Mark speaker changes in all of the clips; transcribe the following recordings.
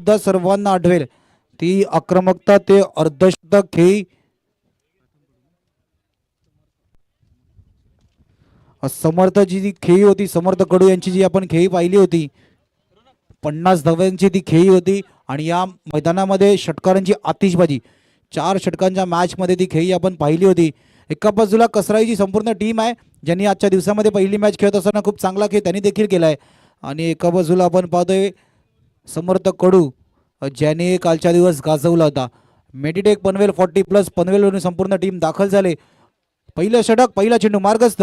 Speaker 1: सुद्धा सर्वांना आठवेल ती आक्रमकता, ते अर्धशतक खेळी समर्थ जी खेळी होती, समर्थ कडू यांची जी आपण खेळी पाहिली होती, 50 धावांची ती खेळी होती. आणि या मैदानामध्ये षटकारांची आतिषबाजी, 4 षटकांच्या मॅच मध्ये ती खेळी आपण पाहिली होती. एका बाजूला कसराईची संपूर्ण टीम आहे ज्यांनी आजच्या दिवसामध्ये पहिली मॅच खेळत असताना खूप चांगला खेळ त्यांनी देखील केलाय. आणि एका बाजूला आपण पाहतोय समर्थ कडू ज्याने कालच्या दिवस गाजवला होता. मेडिटेक पनवेल 40+ पनवेलवरून संपूर्ण टीम दाखल झाले. पहिलं षटक, पहिला चेंडू मार्गस्थ,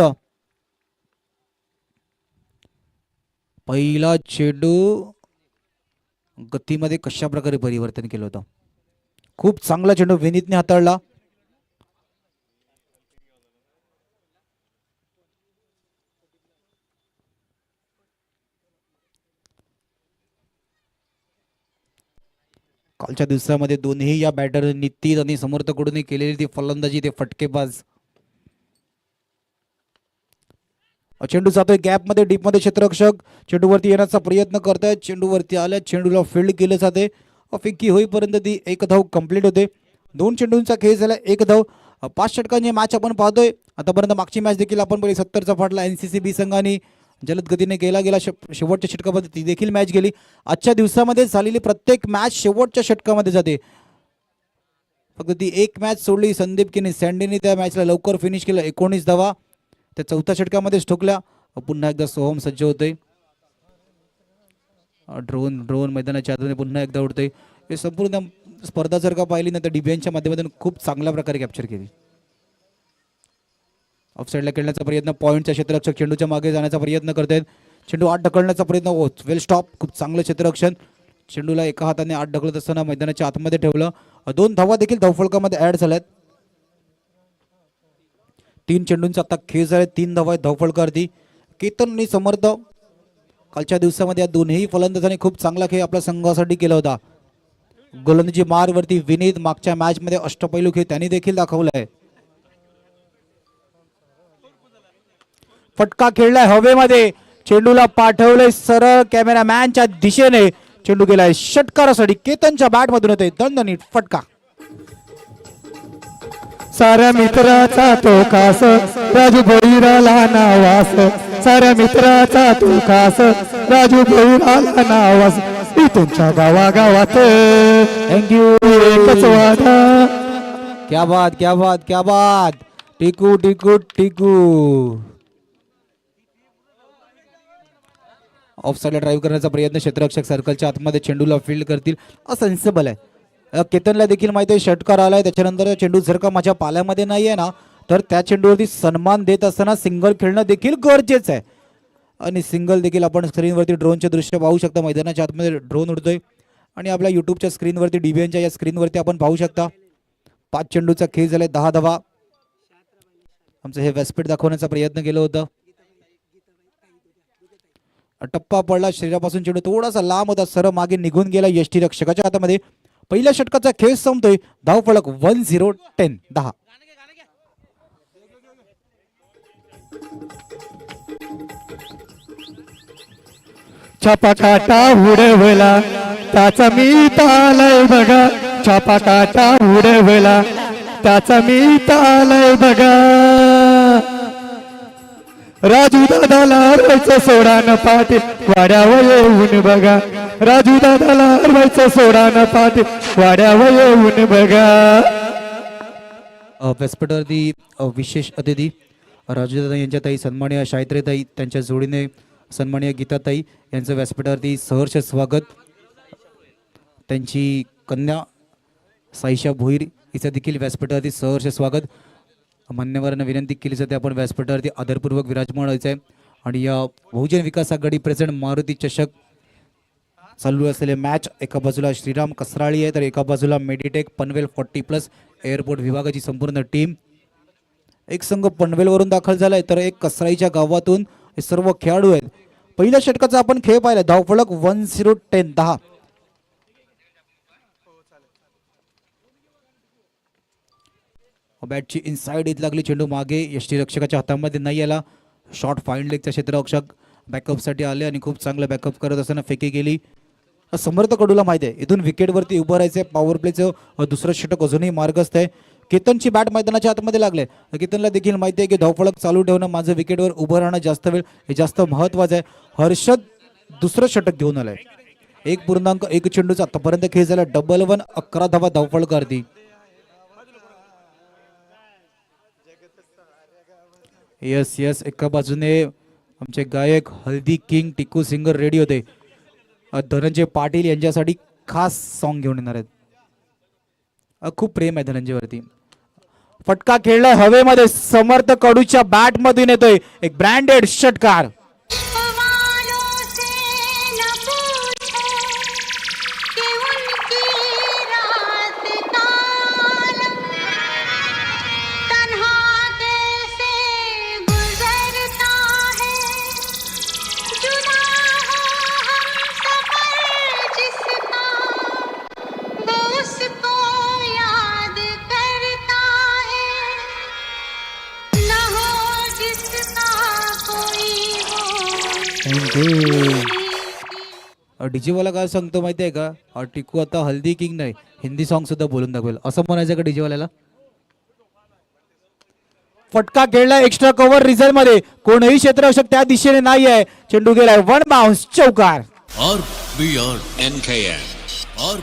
Speaker 1: पहिला चेंडू गतीमध्ये कशा प्रकारे परिवर्तन केलं होतं. खूप चांगला चेंडू विनीतने हाताळला. कालच्या दिवसामध्ये दोन्ही या बॅटर नितीन आणि समर्थ कडून केलेली ती फलंदाजी, ते फटकेबाज. चेंडू जातोय गॅप मध्ये, डीप मध्ये. क्षेत्ररक्षक चेंडूवरती येण्याचा प्रयत्न करतायत. चेंडूवरती आल्या, चेंडूला फिल्ड केलं जाते. फिक्की होईपर्यंत ती 1 धाव कंप्लीट होते. 2 चेंडूंचा खेळ झाला, 1 धाव. 5 षटकांची मॅच आपण पाहतोय आतापर्यंत. मागची मॅच देखील आपण 70चा फाटला NCC संघाने जलद गतीने केला गेला. शेवटच्या षटकामध्ये ती देखील मॅच गेली. आजच्या दिवसामध्ये झालेली प्रत्येक मॅच शेवटच्या षटकामध्ये जाते. फक्त ती एक मॅच सोडली संदीप किनी सँडीने, त्या मॅचला लवकर फिनिश केलं. 19 धावा त्या चौथ्या षटकामध्येच ठोकल्या. पुन्हा एकदा सोहम सज्ज होते. ड्रोन मैदानाच्या आतमध्ये पुन्हा एकदा उडतोय. हे संपूर्ण स्पर्धा जर का पाहिली ना तर डिबियांच्या माध्यमातून खूप चांगल्या प्रकारे कॅप्चर केली. ऑफसाईडला खेळण्याचा प्रयत्न, पॉईंटच्या क्षेत्ररक्षक चेंडूच्या मागे जाण्याचा प्रयत्न करतात. चेंडू आत ढकलण्याचा प्रयत्न, वेल स्टॉप. खूप चांगलं क्षेत्ररक्षण. चेंडूला एका हाताने आत ढकलत असताना मैदानाच्या आतमध्ये ठेवलं. 2 धावा देखील धावफलकामध्ये ऍड झाल्यात. 3 चेंडूंचा आता खेळ झाला, 3 धावा आहेत धावफलकावरती. केतन आणि समर्थ कालच्या दिवसामध्ये या दोन्ही फलंदाजांनी खूप चांगला खेळ आपल्या संघासाठी केला होता. गोलंदाजी मार्गवरती विनीत मागच्या मॅच मध्ये अष्टपैलू खेळ त्यांनी देखील दाखवलाय. फटका खेळलाय हवेमध्ये, चेंडूला पाठवलंय सरळ कॅमेरामॅनच्या दिशेने. चेंडू गेलाय षटकारासाठी. केतनच्या बॅट मधून येते दणदणीत फटका.
Speaker 2: साऱ्या मित्राचा तो खास, राजू भोईराला नावास. साऱ्या मित्राचा तो खास, राजू भोईराला नावास. तुमच्या गावागावात
Speaker 1: थँक्यू.
Speaker 2: एकच वादा.
Speaker 1: क्या बात, क्या बात, क्या बात. टिकू टिकू टिकू. ऑफसाईडला ड्राईव्ह करण्याचा प्रयत्न, क्षेत्ररक्षक सर्कलच्या आतमध्ये चेंडूला फील्ड करतील. असेन्सिबल आहे. केतनला देखील माहिती आहे षटकार आलाय. त्याच्यानंतर चेंडू जर का माझ्या पाल्यामध्ये नाहीये ना तर त्या चेंडूवरती सन्मान देत असताना सिंगल खेळणं देखील गरजेचं आहे. आणि सिंगल देखील आपण स्क्रीनवरती ड्रोनचे दृश्य पाहू शकता. मैदानाच्या आतमध्ये ड्रोन उडतोय आणि आपल्या युट्यूबच्या स्क्रीनवरती DBNच्या या स्क्रीनवरती आपण पाहू शकता. 5 चेंडूचा खेळ झालाय, 10 धावा. आमचं हे व्यासपीठ दाखवण्याचा प्रयत्न केलं होतं. टप्पा पडला, शरीरापासून चेंडू थोडासा लांब होता, सरळ मागे निघून गेला यष्टीरक्षकाच्या हातामध्ये. पहिल्या षटकाचा खेळ संपतोय. धावफलक 10-10. 10.
Speaker 2: छापा काटा उडवला त्याचा मी तालय बघा. छापा काटा उडवला त्याचा मी तालय बघा. राजू दादाला हरवायचं सोडा न पाठी वाड्यावर येऊन बघा. राजू दादाला हरवायचं सोडा न पाठी वाड्यावर येऊन बघा.
Speaker 1: व्यासपीठावरती विशेष अतिथी राजूदादा यांच्या ताई, सन्माननीय शायत्रेताई, त्यांच्या जोडीने सन्माननीय गीताताई यांचं व्यासपीठावरती सहर्ष स्वागत. त्यांची कन्या साईशा भोईर हिचं देखील व्यासपीठावरती सहर्ष स्वागत. मान्यवरांना विनंती केली जाते आपण व्यासपीठावरती आदरपूर्वक विराजमान व्हायचं आहे. आणि या बहुजन विकास आघाडी प्रेझेंट मारुती चषक चालू असलेले मॅच, एका बाजूला श्रीराम कसराळी आहे तर एका बाजूला मेडिटेक पनवेल 40+ एअरपोर्ट विभागाची संपूर्ण टीम. एक संघ पनवेलवरून दाखल झालाय तर एक कसराईच्या गावातून हे सर्व खेळाडू आहेत. पहिल्या षटकाचा आपण खेळ पाहिला. धावफलक 10-10. 10. बॅटची इनसाइड येत लागली, चेंडू मागे यष्टीरक्षकाच्या हातामध्ये नाही आला. शॉर्ट फाईन लेगच्या क्षेत्ररक्षक बॅकअपसाठी आले आणि खूप चांगलं बॅकअप करत असताना फेकी गेली. समर्थ कडूला माहिती आहे इथून विकेटवरती उभं राहायचंय. पॉवर प्लेचं दुसरं षटक अजूनही मार्गस्थ आहे. केतनची बॅट मैदानाच्या आतमध्ये लागले. केतनला देखील माहिती आहे की धावफलक चालू ठेवणं, माझं विकेटवर उभं राहणं जास्त वेळ हे जास्त महत्वाचं आहे. हर्षद दुसरं षटक घेऊन आलाय. 1.1 चेंडूचा आतापर्यंत खेळ झाला. डबल 1, 11 धावा धावफलकावरती. येस येस, एका बाजूने आमचे गायक हल्दी किंग टिकू सिंगर रेडी होते. धनंजय पाटील यांच्यासाठी खास सॉन्ग घेऊन येणार आहेत. खूप प्रेम आहे धनंजयवरती. फटका खेळलाय हवेमध्ये, समर्थ कडूच्या बॅट मधून येतोय एक ब्रँडेड षटकार. डीजे वाला काय सांगतो माहितीये का, टिकू आता हल्दी किंग नाही हिंदी सॉन्ग सुद्धा बोलून दाखवेल असं म्हणायचं का डीजे वाल्याला. फटका खेळला एक्स्ट्रा कव्हर रिझल्ट मध्ये, कोणही क्षेत्ररक्षक त्या दिशेने नाही आहे. चेंडू गेलाय वन बाउन्स, चौकार.
Speaker 3: और बियॉन्ड एनकेएन और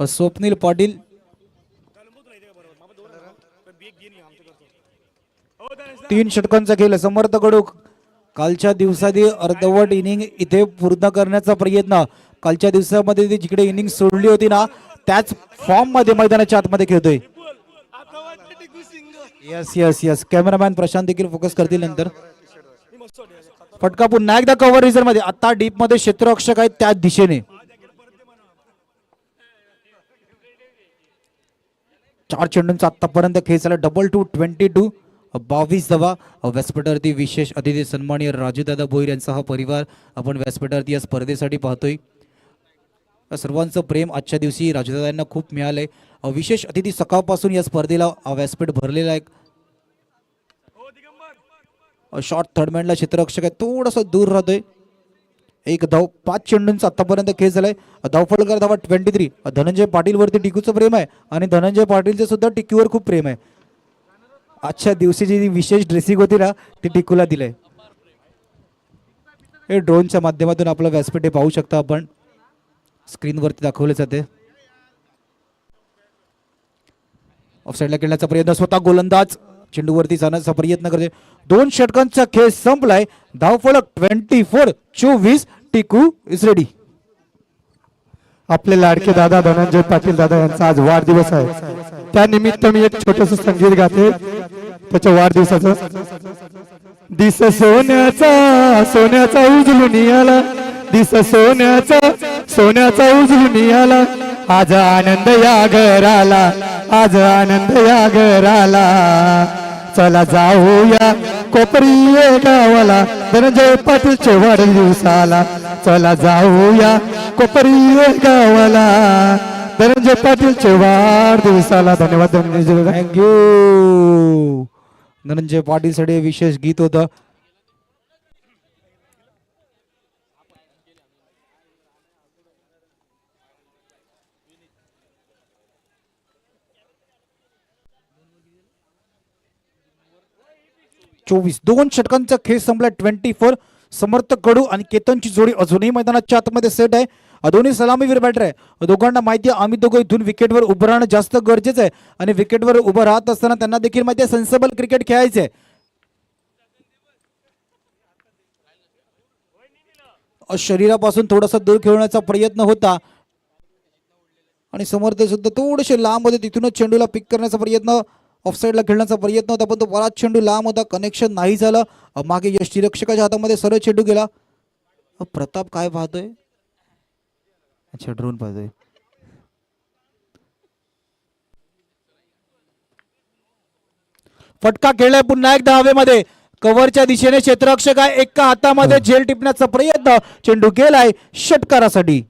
Speaker 1: स्वप्नील पाटील. तीन षटकांचा खेळ समर्थ कडू. कालच्या दिवसात अर्धवट इनिंग इथे पूर्ण करण्याचा प्रयत्न. कालच्या दिवसामध्ये ती जिकडे इनिंग सोडली होती ना त्याच फॉर्म मध्ये मैदानाच्या आतमध्ये खेळतोय. Yes yes yes, cameraman Prashant देखील फोकस करतील नंतर. फटका पुन्हा एकदा कव्हर रिझल्ट मध्ये, आता डीप मध्ये क्षेत्ररक्षक आहेत त्याच दिशेने. 4 चेंडूंचा आतापर्यंत खेळ झाला. डबल 22 22 धावा. व्यासपीठावरती विशेष अतिथी सन्माननीय राजूदादा भोईर यांचा हा परिवार आपण व्यासपीठावरती या स्पर्धेसाठी पाहतोय. सर्वांचं प्रेम आजच्या दिवशी राजूदादा यांना खूप मिळालंय. विशेष अतिथी सकाळपासून या स्पर्धेला व्यासपीठ भरलेला आहे. शॉर्ट थर्डमॅनला क्षेत्ररक्षक आहे, थोडासा दूर राहतोय. एक धाव. 5 चेंडूंचा आतापर्यंत खेळ झालाय. धावफलकार धावा 23. धनंजय पाटील वरती टिकूचं प्रेम आहे आणि धनंजय पाटीलचं सुद्धा टिकूवर खूप प्रेम आहे. आजच्या दिवशी जी विशेष ड्रेसिंग होती ना ती टिकूला दिलंय. हे ड्रोनच्या माध्यमातून आपलं व्यासपीठ हे पाहू शकता आपण, स्क्रीनवरती दाखवले जाते. ऑफसाईडला खेळण्याचा प्रयत्न, स्वतः गोलंदाज चेंडूवरती जाण्याचा प्रयत्न करते. 2 षटकांचा खेळ संपलाय. धावफलक 24. टिकू इज रेडी.
Speaker 2: आपले लाडके दादा धनंजय पाटील दादा यांचा आज वाढदिवस आहे. त्यानिमित्त मी एक छोटस संगीत गाते त्याच्या वाढदिवसाचं. दिस सोन्याचा सोन्याचा उजळून आला, दिस सोन्याचा सोन्याचा उजळून आला, आज आनंद या घराला, आज आनंद या घराला. चला जाऊया कोपरी गावाला, धनंजय पाटीलचे वाढदिवसाला. चला जाऊया कोपरी गावाला, धनंजय पाटीलचे वाढदिवसाला. धन्यवाद धनंजय.
Speaker 1: थँक्यू. धनंजय पाटील साठी विशेष गीत होतं. चोवीस. 2 षटकांचा खेळ संपला. 24. समर्थ कडू आणि केतनची जोडी अजूनही मैदानाच्या आतमध्ये सेट आहे. दोन्ही सलामीवीर बॅटर आहे. दोघांना माहिती आहे आम्ही दोघं इथून विकेटवर उभं राहणं जास्त गरजेचं आहे आणि विकेटवर उभं राहत असताना त्यांना देखील माहिती आहे सेन्सेबल क्रिकेट खेळायचं आहे. शरीरापासून थोडासा दूर खेळण्याचा प्रयत्न होता आणि समर्थ सुद्धा थोडेसे लांब होते. तिथूनच चेंडूला पिक करण्याचा प्रयत्न, ऑफसाईडला खेळण्याचा प्रयत्न होता पण तो बराच चेंडू लांब होता, कनेक्शन नाही झालं. मागे यष्टीरक्षकाच्या हातामध्ये सरळ चेंडू गेला. प्रताप काय पाहतोय? अच्छा, ड्रोन पाहतोय. फटका खेळलाय पुन्हा एकदा हवेमध्ये. कव्हरच्या दिशेने क्षेत्ररक्षक आहे, एका हातामध्ये झेल टिपण्याचा प्रयत्न, चेंडू गेलाय षटकारासाठी.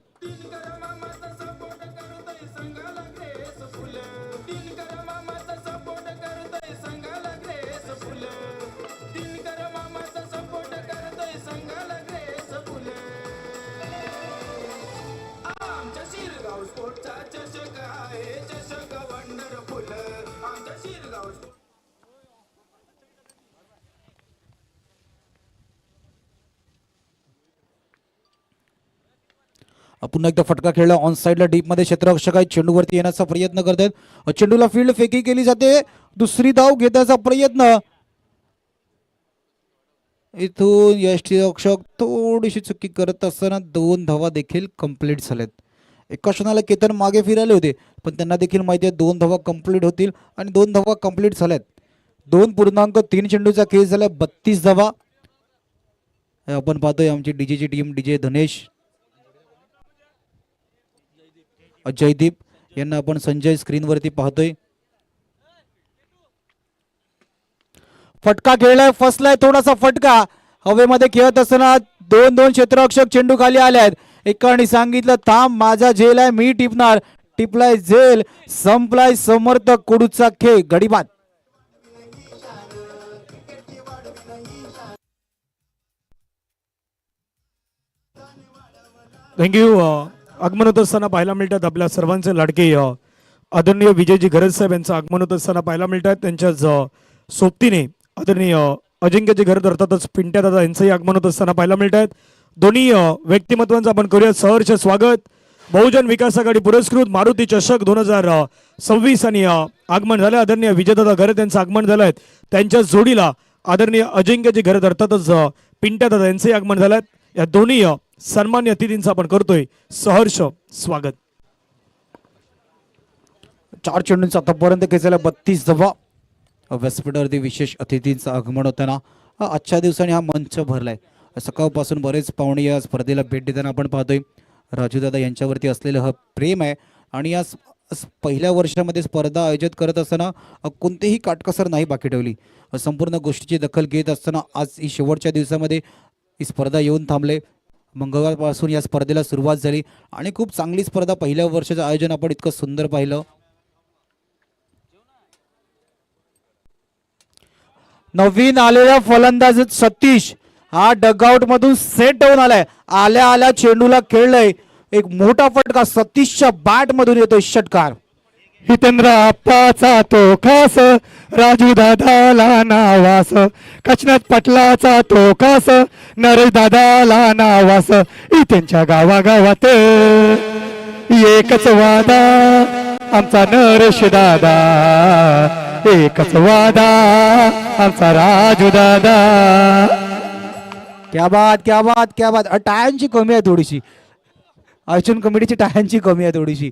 Speaker 1: पुन्हा एकदा फटका खेळला ऑन साइडला, डीप मध्ये क्षेत्ररक्षक आहे, चेंडूवरती येण्याचा प्रयत्न करतात, चेंडूला फील्ड फेकी केली जाते, दुसरी धाव घेण्याचा प्रयत्न, इथून यष्टीरक्षक थोडीशी चुकी करत असताना 2 धावा देखील कंप्लीट झाल्यात. एका क्षणाला केतन मागे फिरायले होते, पण त्यांना देखील माहिती आहे 2 धावा कंप्लीट होतील आणि 2 धावा कंप्लीट झाल्यात. 2.3 चेंडूचा खेळ झाला, 32 धावा. आपण पाहतोय आमची डीजेची टीम, डीजे धनेश, जयदीप यांना आपण संजय स्क्रीनवरती पाहतोय. फटका खेळलाय, फसलाय थोडासा फटका, हवेमध्ये खेळत असताना 2-2 क्षेत्ररक्षक चेंडू खाली आल्यात. एकाने सांगितलं थांब माझा झेल आहे मी टिपणार, टिपलाय झेल, संपलाय समर्थक कुडूचा खेळ. गडीबाद.
Speaker 2: थँक्यू. आगमन होत असताना पाहायला मिळतात आपल्या सर्वांचे लाडके आदरणीय विजयजी घरत साहेब यांचं आगमन होत असताना पाहायला मिळतात. त्यांच्याच सोबतीने आदरणीय अजिंक्यजी घरत अर्थातच पिंट्या दादा यांचंही आगमन होत असताना पाहायला मिळतात. दोन्ही व्यक्तिमत्वांचं आपण करूया सहर्ष स्वागत. बहुजन विकास आघाडी पुरस्कृत मारुती चषक 2026 आणि आगमन झालं. आदरणीय विजयदादा घरत यांचं आगमन झालंय. त्यांच्या जोडीला आदरणीय अजिंक्यजी घरत अर्थातच पिंट्या दादा यांचंही आगमन झालंय. या दोन्ही सन्मान्य अतिथींचं आपण करतोय सहर्ष स्वागत.
Speaker 1: 4 चेंडूंचा आतापर्यंत खेचला 32 धावा. व्यासपीठावरती विशेष अतिथींचं आगमन होताना आजच्या दिवसाने हा मंच भरलाय. सकाळपासून बरेच पाहुणे या स्पर्धेला भेट देताना आपण पाहतोय. राजूदादा यांच्यावरती असलेलं हा प्रेम आहे आणि या पहिल्या वर्षामध्ये स्पर्धा आयोजित करत असताना कोणतेही काटकसर नाही बाकी ठेवली. संपूर्ण गोष्टीची दखल घेत असताना आज ही शेवटच्या दिवसामध्ये ही स्पर्धा येऊन थांबले. मंगळवारपासून या स्पर्धेला सुरुवात झाली आणि खूप चांगली स्पर्धा, पहिल्या वर्षाचं आयोजन आपण इतकं सुंदर पाहिलं. नवीन आलेला फलंदाज सतीश हा डगआउट मधून सेट डाऊन आलाय. आल्या आल्या चेंडूला खेळलंय, एक मोठा फटका सतीशच्या बॅट मधून येतोय षटकार.
Speaker 2: हितेंद्र आप्पाचा तो खास, राजू दादाला नावास, कचनाथ पटलाचा तो खास, नरेश दादाला नावास. त्यांच्या गावागावात एकच वादा आमचा नरेश दादा, एकच वादा आमचा राजू दादा.
Speaker 1: क्या बात क्या बात क्या बात. टायांची कमी आहे थोडीशी, आयोजन कमिटीची टायांची कमी आहे थोडीशी.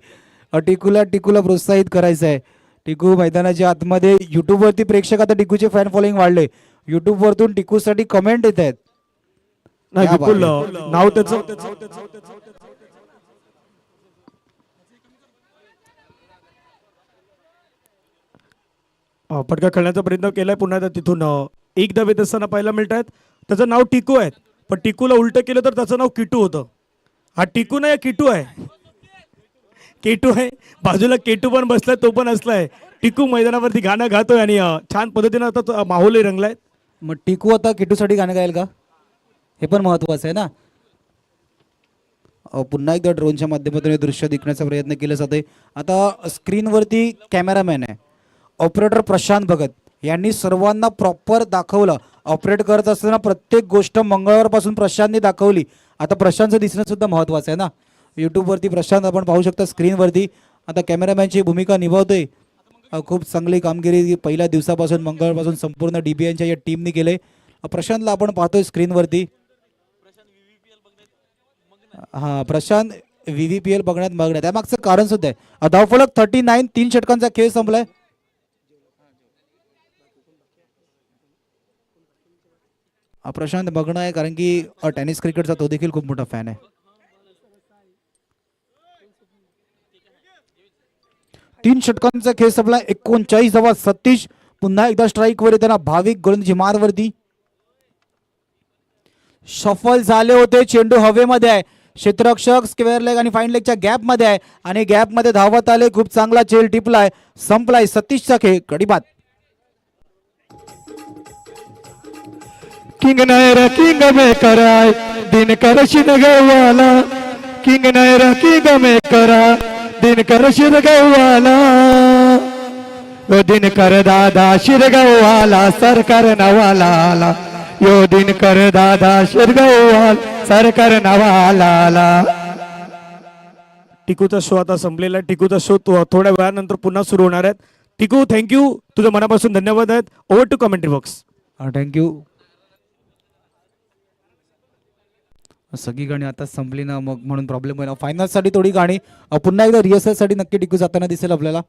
Speaker 1: टिकूला प्रोत्साहित करायचं आहे. टिकू मैदानाच्या आतमध्ये युट्यूबवरती प्रेक्षक, आता टिकूचे फॅन फॉलोइंग वाढले, युट्यूब वरतून टिकूसाठी कमेंट येत आहेत.
Speaker 2: नाही बिलकुल नाव त्याचं फटका खेळण्याचा प्रयत्न केलाय. पुन्हा एकदा तिथून एक धाव येत असताना पाहायला मिळत आहेत. त्याचं नाव टिकू आहे, पण टिकूला उलट केलं तर त्याचं नाव किटू होतं. हा टिकू नाही, किटू आहे. केटू आहे बाजूला, केटू पण बसलाय, तो पण असलाय. टिकू मैदानावरती गाणं गातोय आणि छान पद्धतीने आता माहोलही रंगलाय.
Speaker 1: मग टिकू आता किटूसाठी गाणं गायल का, हे पण महत्वाचं आहे ना. पुन्हा एकदा ड्रोनच्या माध्यमातून हे दृश्य दिखण्याचा प्रयत्न केला जातोय. आता स्क्रीनवरती कॅमेरामॅन आहे, ऑपरेटर प्रशांत भगत यांनी सर्वांना प्रॉपर दाखवलं. ऑपरेट करत असताना प्रत्येक गोष्ट मंगळवारपासून प्रशांतने दाखवली. आता प्रशांतचं दिसणं सुद्धा महत्वाचं आहे ना. यूट्यूबवरती प्रशांत आपण पाहू शकता स्क्रीनवरती. आता कॅमेरामॅनची भूमिका निभावतोय. खूप चांगली कामगिरी पहिल्या दिवसापासून मंगळवारपासून संपूर्ण DBNच्या या टीमने केले. प्रशांतला आपण पाहतोय स्क्रीनवरती. हा, प्रशांत VVPL बघण्यात मग्न आहे. त्यामागचं कारण सुद्धा आहे. धावफलक 39, 3 षटकांचा खेळ संपलाय. प्रशांत बघणं आहे कारण की टेनिस क्रिकेटचा तो देखील खूप मोठा फॅन आहे. तीन षटकांचा खेळ संपला. 39 धावा. सतीश पुन्हा एकदा स्ट्राईक वर येताना भाविक गोलंदाजी मारवरती. शफल झाले होते. चेंडू हवेमध्ये आहे. क्षेत्ररक्षक स्क्वेअर लेग आणि फाईन लेगच्या गॅप मध्ये आहे आणि गॅप मध्ये धावत आले. खूप चांगला चेल टिपलाय. संपलाय. सतीशचा खेळ गडीबाद.
Speaker 2: किंग नायरा किंग में कराय दिन कर शिरगवाला. किंग नायरा किंग में करा दिन कर शिरगवाला. यो दिन कर दादा शिरगवाला सरकार नवाला आला. यो दिन कर दादा शिरगवाल सरकार नवाला आला.
Speaker 4: टिकूचा शो आता संपलेला आहे. टिकूचा शो थोड्या वेळानंतर पुन्हा सुरू होणार आहे. टिकू थँक्यू, तुझं मनापासून धन्यवाद आहेत. Over to commentary box.
Speaker 1: Thank you. सगळी गाणी आता संपली ना, मग म्हणून प्रॉब्लेम होईल. फायनल साठी थोडी गाणी पुन्हा एकदा रिहर्सल साठी नक्की टिकू जाताना दिसेल आपल्याला.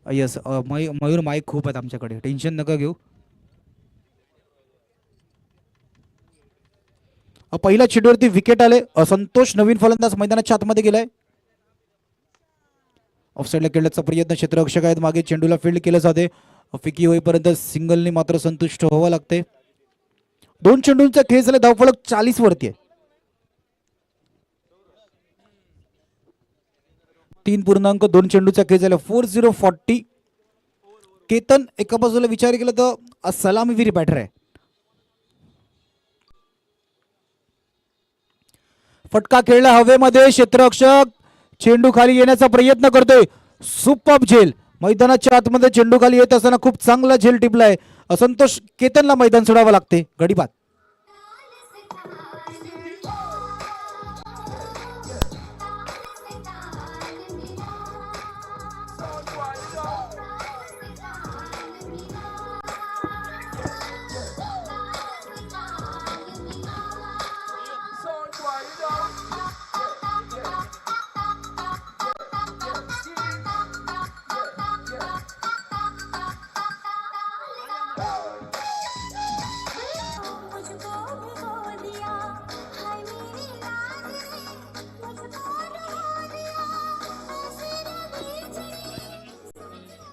Speaker 1: यस मयूर माईक खूप आहेत आमच्याकडे, टेन्शन नका घेऊ. पहिल्या चेंडूवरती विकेट आले. संतोष नवीन फलंदाज मैदानाच्या आतमध्ये गेलाय. ऑफसाईडला खेळण्याचा प्रयत्न. क्षेत्ररक्षक आहेत मागे. चेंडूला फील्ड केलं जाते. फिकी होईपर्यंत सिंगलनी मात्र संतुष्ट व्हावं लागते. 2 चेंडूंचा खेळ झाला. धावफलक 40 वरती आहे. 3.2 चेंडूचा खेळ झाला. 40-40. केतन एका बाजूला विचार केला तर सलामीवीर बॅटर आहे. फटका खेळला हवेमध्ये. क्षेत्ररक्षक चेंडू खाली येण्याचा प्रयत्न करतोय. सुपर झेल. मैदानाच्या आतमध्ये चेंडू खाली येत असताना खूप चांगला झेल टिपलाय. असंतोष केतनला मैदान सोडावं लागते. गडीबाद.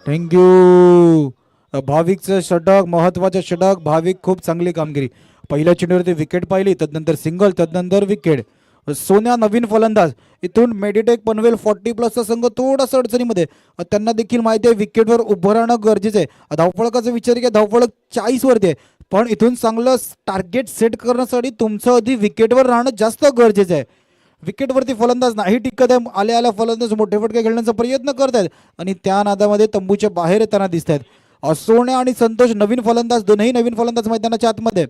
Speaker 1: थँक्यू. भाविकचं षटक, महत्वाचं षटक. भाविक खूप चांगली कामगिरी. पहिल्या चेंडूवरती विकेट पाहिली, तदनंतर सिंगल, तदनंतर विकेट. सोन्या नवीन फलंदाज. इथून मेडिटेक पनवेल 40+ संघ थोडासा अडचणीमध्ये. त्यांना देखील माहिती आहे विकेटवर उभं राहणं गरजेचं आहे. धावफलकाचा विचार केला, धावफलक 40 वरती आहे. पण इथून चांगलं टार्गेट सेट करण्यासाठी तुमचं आधी विकेटवर राहणं जास्त गरजेचं आहे. विकेटवरती फलंदाज नाही टिकत आहे. आल्या आल्या फलंदाज मोठे फटके खेळण्याचा प्रयत्न करतायत आणि त्या नादामध्ये तंबूच्या बाहेर येताना दिसत आहेत. सोन्या आणि संतोष नवीन फलंदाज, दोनही नवीन फलंदाज मैदानाच्या आतमध्ये.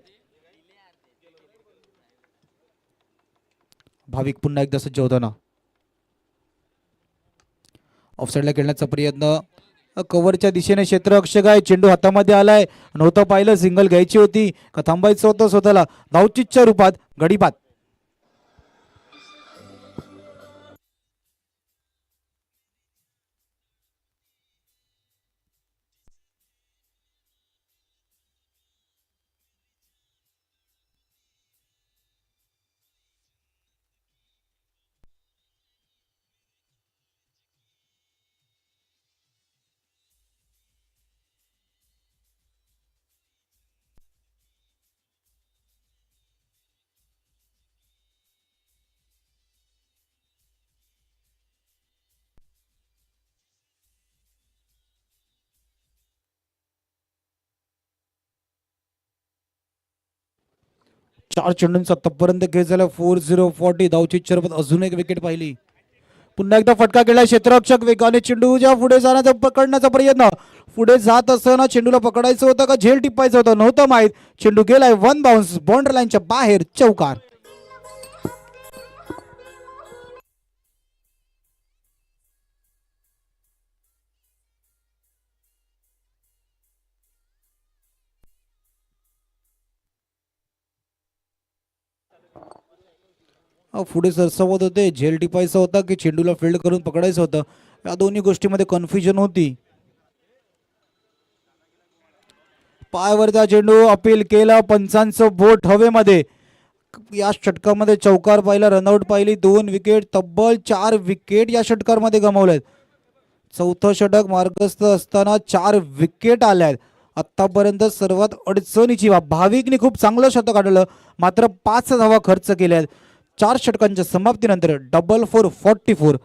Speaker 1: भाविक पुन्हा एकदा सज्ज होताना. ऑफसाईडला खेळण्याचा प्रयत्न. कव्हरच्या दिशेने क्षेत्ररक्षक आहे. चेंडू हातामध्ये आलाय. नव्हतं पाहिलं. सिंगल घ्यायची होती का थांबायचं होतं स्वतःला. धावचीच्या रूपात गडीबाद. चार चेंडूंचा आतापर्यंत खेळ झाला. 40-40. धावची चरपत. अजून एक विकेट पाहिली. पुन्हा एकदा फटका गेला. क्षेत्ररक्षक वेगाने चेंडूच्या पुढे जाण्याचा पकडण्याचा प्रयत्न. पुढे जात असताना चेंडूला पकडायचं होतं का झेल टिपायचं होतं नव्हतं माहित. चेंडू गेलाय. 1 बाउन्स. बाउंड्री लाईनच्या बाहेर. चौकार. पुढे सरसावत होते. झेल टिपायचं होता की चेंडूला फील्ड करून पकडायचं होतं. या दोन्ही गोष्टीमध्ये कन्फ्युजन होती. पायावरचा चेंडू अपील केला. पंचांचं बोट हवेमध्ये. या षटकामध्ये चौकार पाहिला, रनआउट पाहिली, 2 विकेट, तब्बल 4 विकेट या षटकामध्ये गमावल्यात. चौथं षटक मार्गस्थ असताना 4 विकेट आल्यात. आतापर्यंत सर्वात अडचणीची बाब. भाविकने खूप चांगलं शतक काढलं, मात्र 5 धावा खर्च केल्यात. 4 षटकांच्या समाप्तीनंतर 444.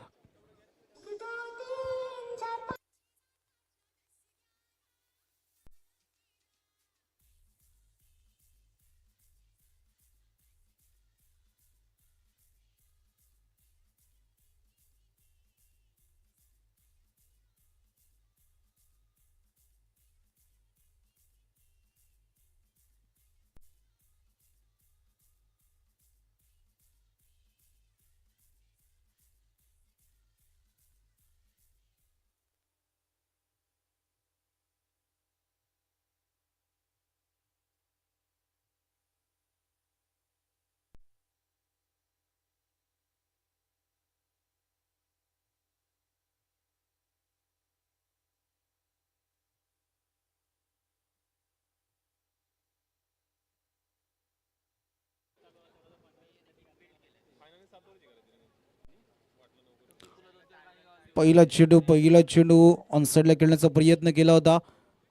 Speaker 1: पहिला चेंडू ऑनसाईडला खेळण्याचा प्रयत्न केला होता.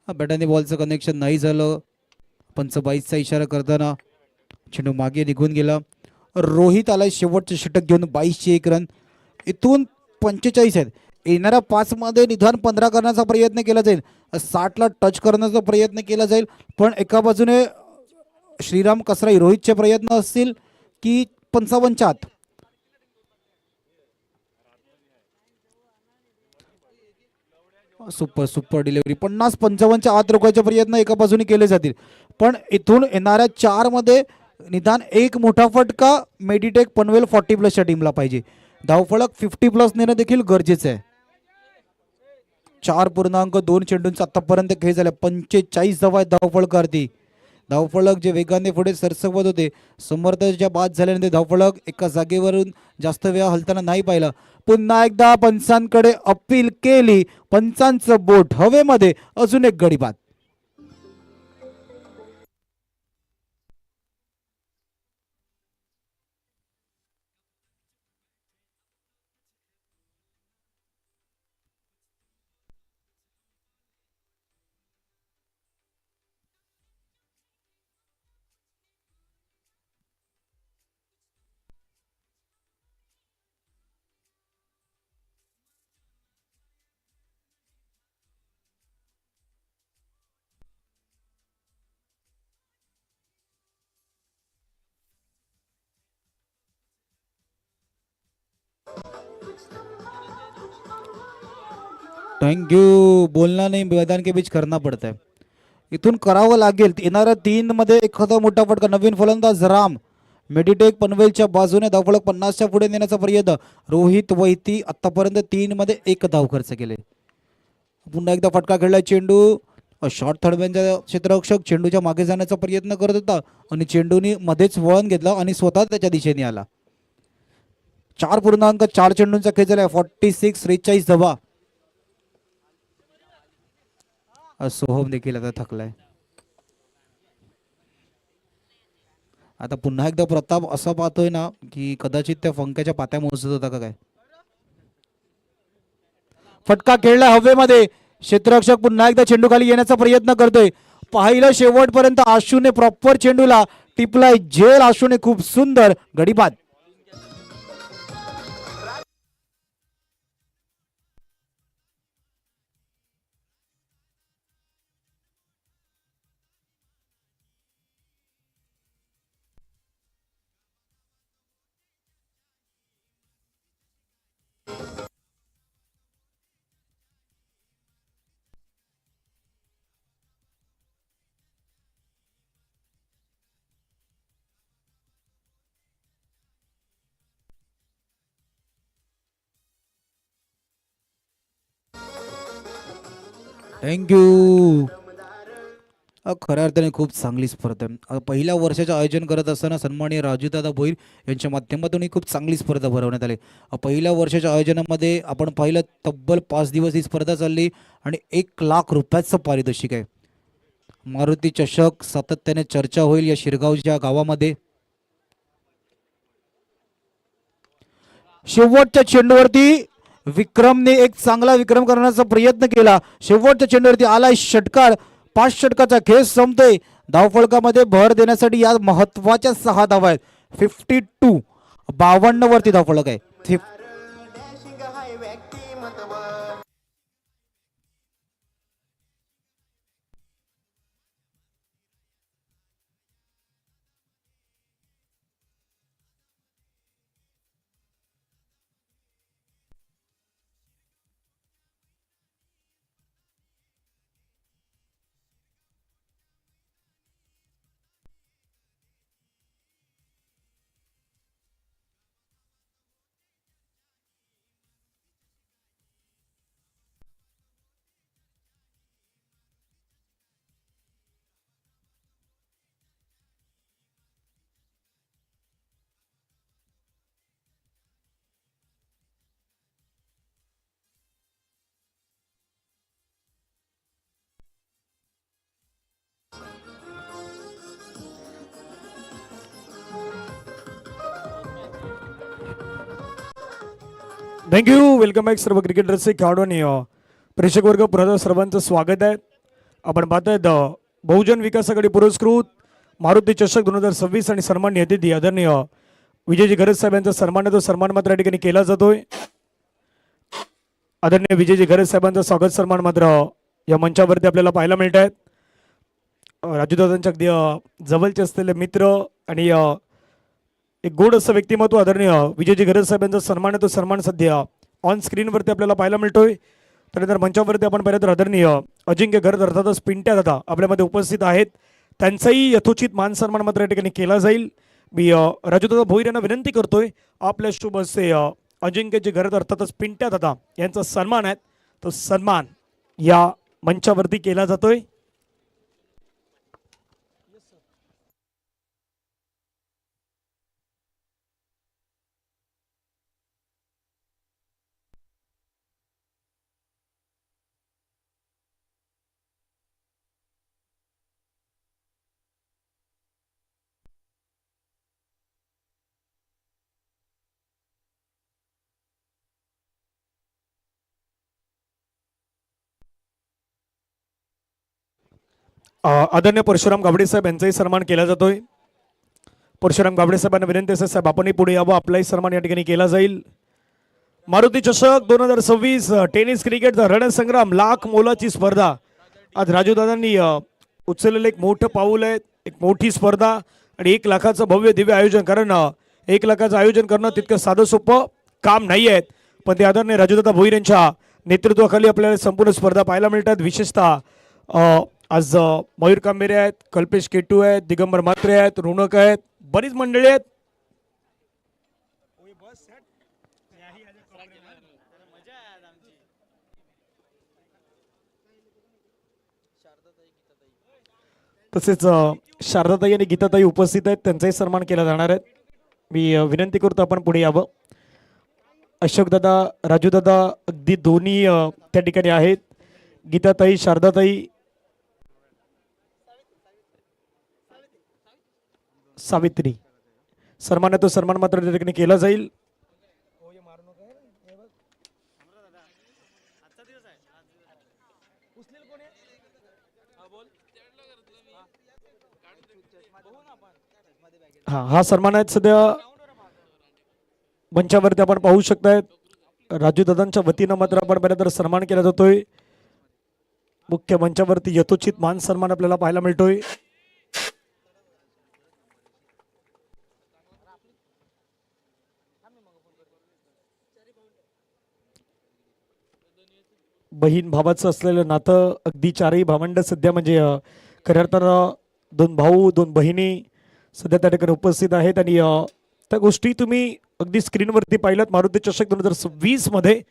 Speaker 1: बॅटाने बॉलचं कनेक्शन नाही झालं. पंच 22चा इशारा करताना चेंडू मागे निघून गेला. रोहित आलाय शेवटचे षटक घेऊन 22ची 1 रन. इथून 45 आहेत. येणाऱ्या 5 मध्ये निदान 15 करण्याचा प्रयत्न केला जाईल. 60ला टच करण्याचा प्रयत्न केला जाईल. पण एका बाजूने श्रीराम कसराई रोहितचे प्रयत्न असतील की 55च्या आत. Super delivery. 50-55च्या आत रोखायचे प्रयत्न एका बाजूने केले जातील. पण इथून येणाऱ्या 4 मध्ये निदान एक मोठा फटका मेडिटेक पनवेल 40+ टीमला पाहिजे. धावफलक 50+ नेणं देखील गरजेचं आहे. 4.2 चेंडूंचा आतापर्यंत खेळ झाला. 45 धावा धावफलकार्थी. धावफलक जे वेगाने पुढे सरसवत होते, समर्थच्या बाद झाल्यानंतर धावफलक एका जागेवरून जास्त वेळ हलताना नाही पाहिला. पुन्हा एकदा पंचांकडे अपील केली. पंचांचं बोट हवेमध्ये. अजून एक गडी बाद. थँक्यू. बोलना नहीं मैदान के बीच करना पड़ता है. इथून करावं लागेल. येणाऱ्या 3 मध्ये एखादा मोठा फटका. नवीन फलंदाज राम. मेडिटेक पनवेलच्या बाजूने धावफलक 50च्या पुढे नेण्याचा प्रयत्न. रोहित वैती आतापर्यंत 3 मध्ये 1 धाव खर्च केले. पुन्हा एकदा फटका खेळला. चेंडू शॉर्ट थर्डमॅनचा क्षेत्ररक्षक चेंडूच्या मागे जाण्याचा प्रयत्न करत होता आणि चेंडूने मध्येच वळण घेतला आणि स्वतः त्याच्या दिशेने आला. 4.4 चेंडूंचा खेळ झाला. 43 धावा. सोहम देखील आता थकलाय. आता पुन्हा एकदा प्रताप असं पाहतोय ना की कदाचित त्या फंक्याच्या पात्या मोजत होता का काय. फटका खेळला हवेमध्ये. क्षेत्ररक्षक पुन्हा एकदा चेंडू खाली येण्याचा प्रयत्न करतोय. पाहिलं शेवटपर्यंत आशूने प्रॉपर चेंडूला टिपलाय झेल. आशूने खूप सुंदर गडी बाद. थँक्यू. खऱ्या अर्थाने खूप चांगली स्पर्धा आहे. पहिल्या वर्षाचं आयोजन करत असताना सन्माननीय राजूदादा भोईर यांच्या माध्यमातून खूप चांगली स्पर्धा भरवण्यात आली. पहिल्या वर्षाच्या आयोजनामध्ये आपण पाहिलं तब्बल 5 दिवस ही स्पर्धा चालली आणि 1 लाख रुपयाचं पारितोषिक आहे. मारुती चषक सातत्याने चर्चा होईल या शिरगावच्या गावामध्ये. शेवटच्या चेंडूवरती विक्रमने एक चांगला विक्रम करण्याचा प्रयत्न केला. शेवटच्या चेंडूवरती आलाय षटकार. 5 षटकाचा खेळ संपतोय. धावफलकामध्ये भर देण्यासाठी या महत्वाच्या 6 धावा आहेत. 52 52 वरती धावफलक आहे.
Speaker 5: डॅशिंग हाय व्यक्तिमत्व
Speaker 4: थँक्यू. वेलकम बॅक सर्व क्रिकेट रसिक खेळाडू आणि प्रेक्षक वर्ग. पुन्हा सर्वांचं स्वागत आहे. आपण पाहतायत बहुजन विकास आघाडी पुरस्कृत मारुती चषक 2026 आणि सन्मान्य अतिथी आदरणीय विजयजी घरत साहेब यांचा सन्मान मात्र या ठिकाणी केला जातोय. आदरणीय विजयजी घरत साहेबांचा स्वागत सन्मान मात्र या मंचावरती आपल्याला पाहायला मिळत आहेत. राजूदादांच्या अगदी जवळचे असलेले मित्र आणि एक गोड असं व्यक्तिमत्व आदरणीय विजयजी घरत साहेब यांचा सन्मान सध्या ऑन स्क्रीनवरती आपल्याला पाहायला मिळतोय. त्यानंतर मंचावरती आपण पाहिलं तर आदरणीय अजिंक्य घरत अर्थातच पिंट्या दादा आपल्यामध्ये उपस्थित आहेत. त्यांचाही यथोचित मान सन्मान मात्र या ठिकाणी केला जाईल. मी राजूदादा भोईर यांना विनंती करतोय आपल्या शुभ हस्ते अजिंक्यजी घरत अर्थातच पिंट्या दादा यांचा सन्मान आहे तो सन्मान या मंचावरती केला जातोय. आदरणीय परशुराम गावडे साहेब यांचाही सन्मान केला जातोय. परशुराम गावडे साहेबांना विनंती असेल साहेब आपणही पुढे यावं. आपलाही सन्मान या ठिकाणी केला जाईल. मारुती चषक 2026 टेनिस क्रिकेटचा रणसंग्राम लाख मोलाची स्पर्धा आज राजूदादांनी उचललेलं एक मोठं पाऊल आहे. एक मोठी स्पर्धा आणि 1 लाखाचं भव्य दिव्य आयोजन. कारण 1 लाखाचं आयोजन करणं तितकं साधं सोपं काम नाही आहे. पण ते आदरणीय राजूदादा भोईर यांच्या नेतृत्वाखाली आपल्याला संपूर्ण स्पर्धा पाहायला मिळतात. विशेषतः आज मयूर कांबेरे आहेत, कल्पेश केटू आहेत, दिगंबर म्हात्रे आहेत, रोणक आहेत, बरीच मंडळी आहेत. तसेच शारदाताई आणि गीताताई उपस्थित आहेत. त्यांचाही सन्मान केला जाणार आहे. मी विनंती करतो आपण पुढे यावं. अशोकदादा राजूदादा अगदी दोन्ही त्या ठिकाणी आहेत. गीताताई शारदाताई सावित्री सन्मान मात्र त्या ठिकाणी केला जाईल. हा सन्मान आहेत सध्या मंचावरती आपण पाहू शकताय. राजूदादांच्या वतीनं मात्र आपण पहिला तर सन्मान केला जातोय. मुख्य मंचावरती यथोचित मान सन्मान आपल्याला पाहायला मिळतोय. बहीण भावाचं असलेलं नातं अगदी 4ही भावंड सध्या म्हणजे खऱ्या अर्थानं 2 भाऊ 2 बहिणी सध्या त्या ठिकाणी उपस्थित आहेत. आणि त्या गोष्टी तुम्ही अगदी स्क्रीनवरती पाहिल्यात. मारुती चषक 2020 मध्ये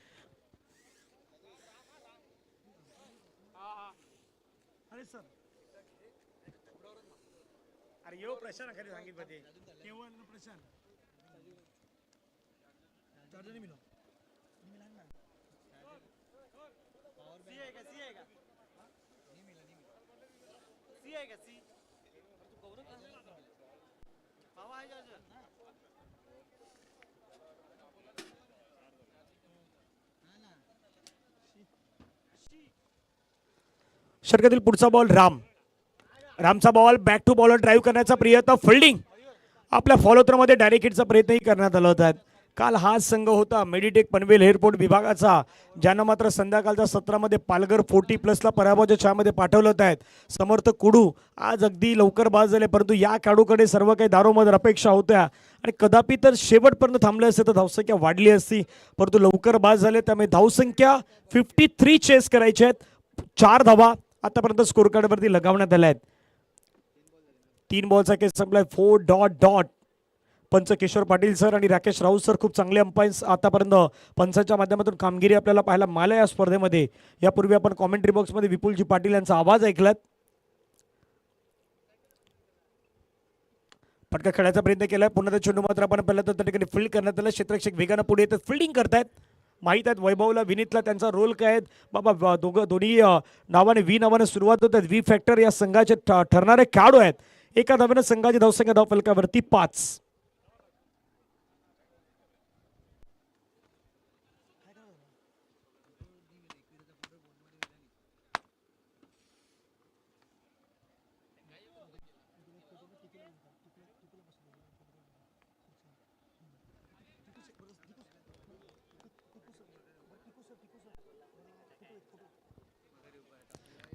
Speaker 4: षटकातील पुढचा बॉल रामचा ball back to bowler drive करण्याचा प्रयत्न, फिल्डिंग आपल्या फॉलोथ्रोमध्ये डायरेक्ट हिटचा प्रयत्नही करण्यात आला होता. काल हा संघ होता मेडिटेक पनवेल एअरपोर्ट विभागाचा, ज्यांना मात्र संध्याकाळच्या सत्रामध्ये पालघर 40+ पराभवाच्या छायामध्ये पाठवलं होत आहेत. समर्थ कुडू आज अगदी लवकर बाद झाले, परंतु या खेळाडूकडे सर्व काही दारोमदार अपेक्षा होत्या आणि कदापि तर शेवटपर्यंत थांबले असते तर धावसंख्या वाढली असती, परंतु लवकर बाद झाले. त्यामुळे धावसंख्या 53 चेस करायचे आहेत. 4 धावा आतापर्यंत स्कोर कार्डवरती लगावण्यात आल्या आहेत. 3 बॉलचा केस संपलाय. 4. पंच किशोर पाटील सर आणि राकेश राऊत सर खूप चांगले अंपायर्स आतापर्यंत पंचांच्या माध्यमातून कामगिरी आपल्याला पाहायला मिळाली या स्पर्धेमध्ये. यापूर्वी आपण कॉमेंट्री बॉक्समध्ये विपुलजी पाटील यांचा आवाज ऐकलात. पटका खेळायचा प्रयत्न केलाय. पुन्हा त्या चेंडू मात्र आपण पहिला तर त्या ठिकाणी फील्ड करण्यात आलं. क्षेत्ररक्षक वेगानं पुढे येतात, फिल्डिंग करतायत. माहीत आहेत वैभवला विनीतला त्यांचा रोल काय आहे. बाबा दोन्ही नावाने व्ही नावाने सुरुवात होतात. व्ही फॅक्टर या संघाचे ठरणारे खेळाडू आहेत. एका धावेनं संघाची धावसंख्या धावफलकावरती 5.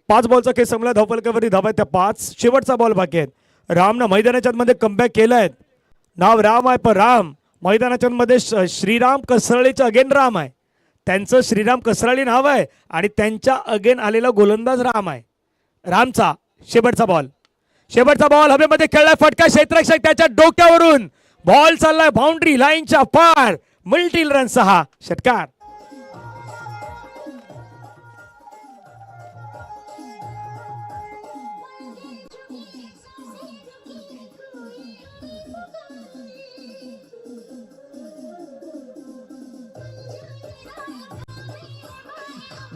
Speaker 4: पाच बॉलचा खेळ संपला. धावफलकावरती धावा त्या 5. शेवटचा बॉल बाकी आहेत. रामनं मैदानाच्या मध्ये कमबॅक केलाय. नाव राम आहे पण राम मैदानाच्या मध्ये श्रीराम कसरळीचं अगेन राम आहे. त्यांचं श्रीराम कसराळी नाव आहे आणि त्यांच्या अगेन आलेला गोलंदाज राम आहे. रामचा शेवटचा बॉल हवेमध्ये खेळलाय. फटका क्षेत्ररक्षक त्याच्या डोक्यावरून. बॉल चाललाय बाउंड्री लाईनच्या पार. Multi run 6. षटकार.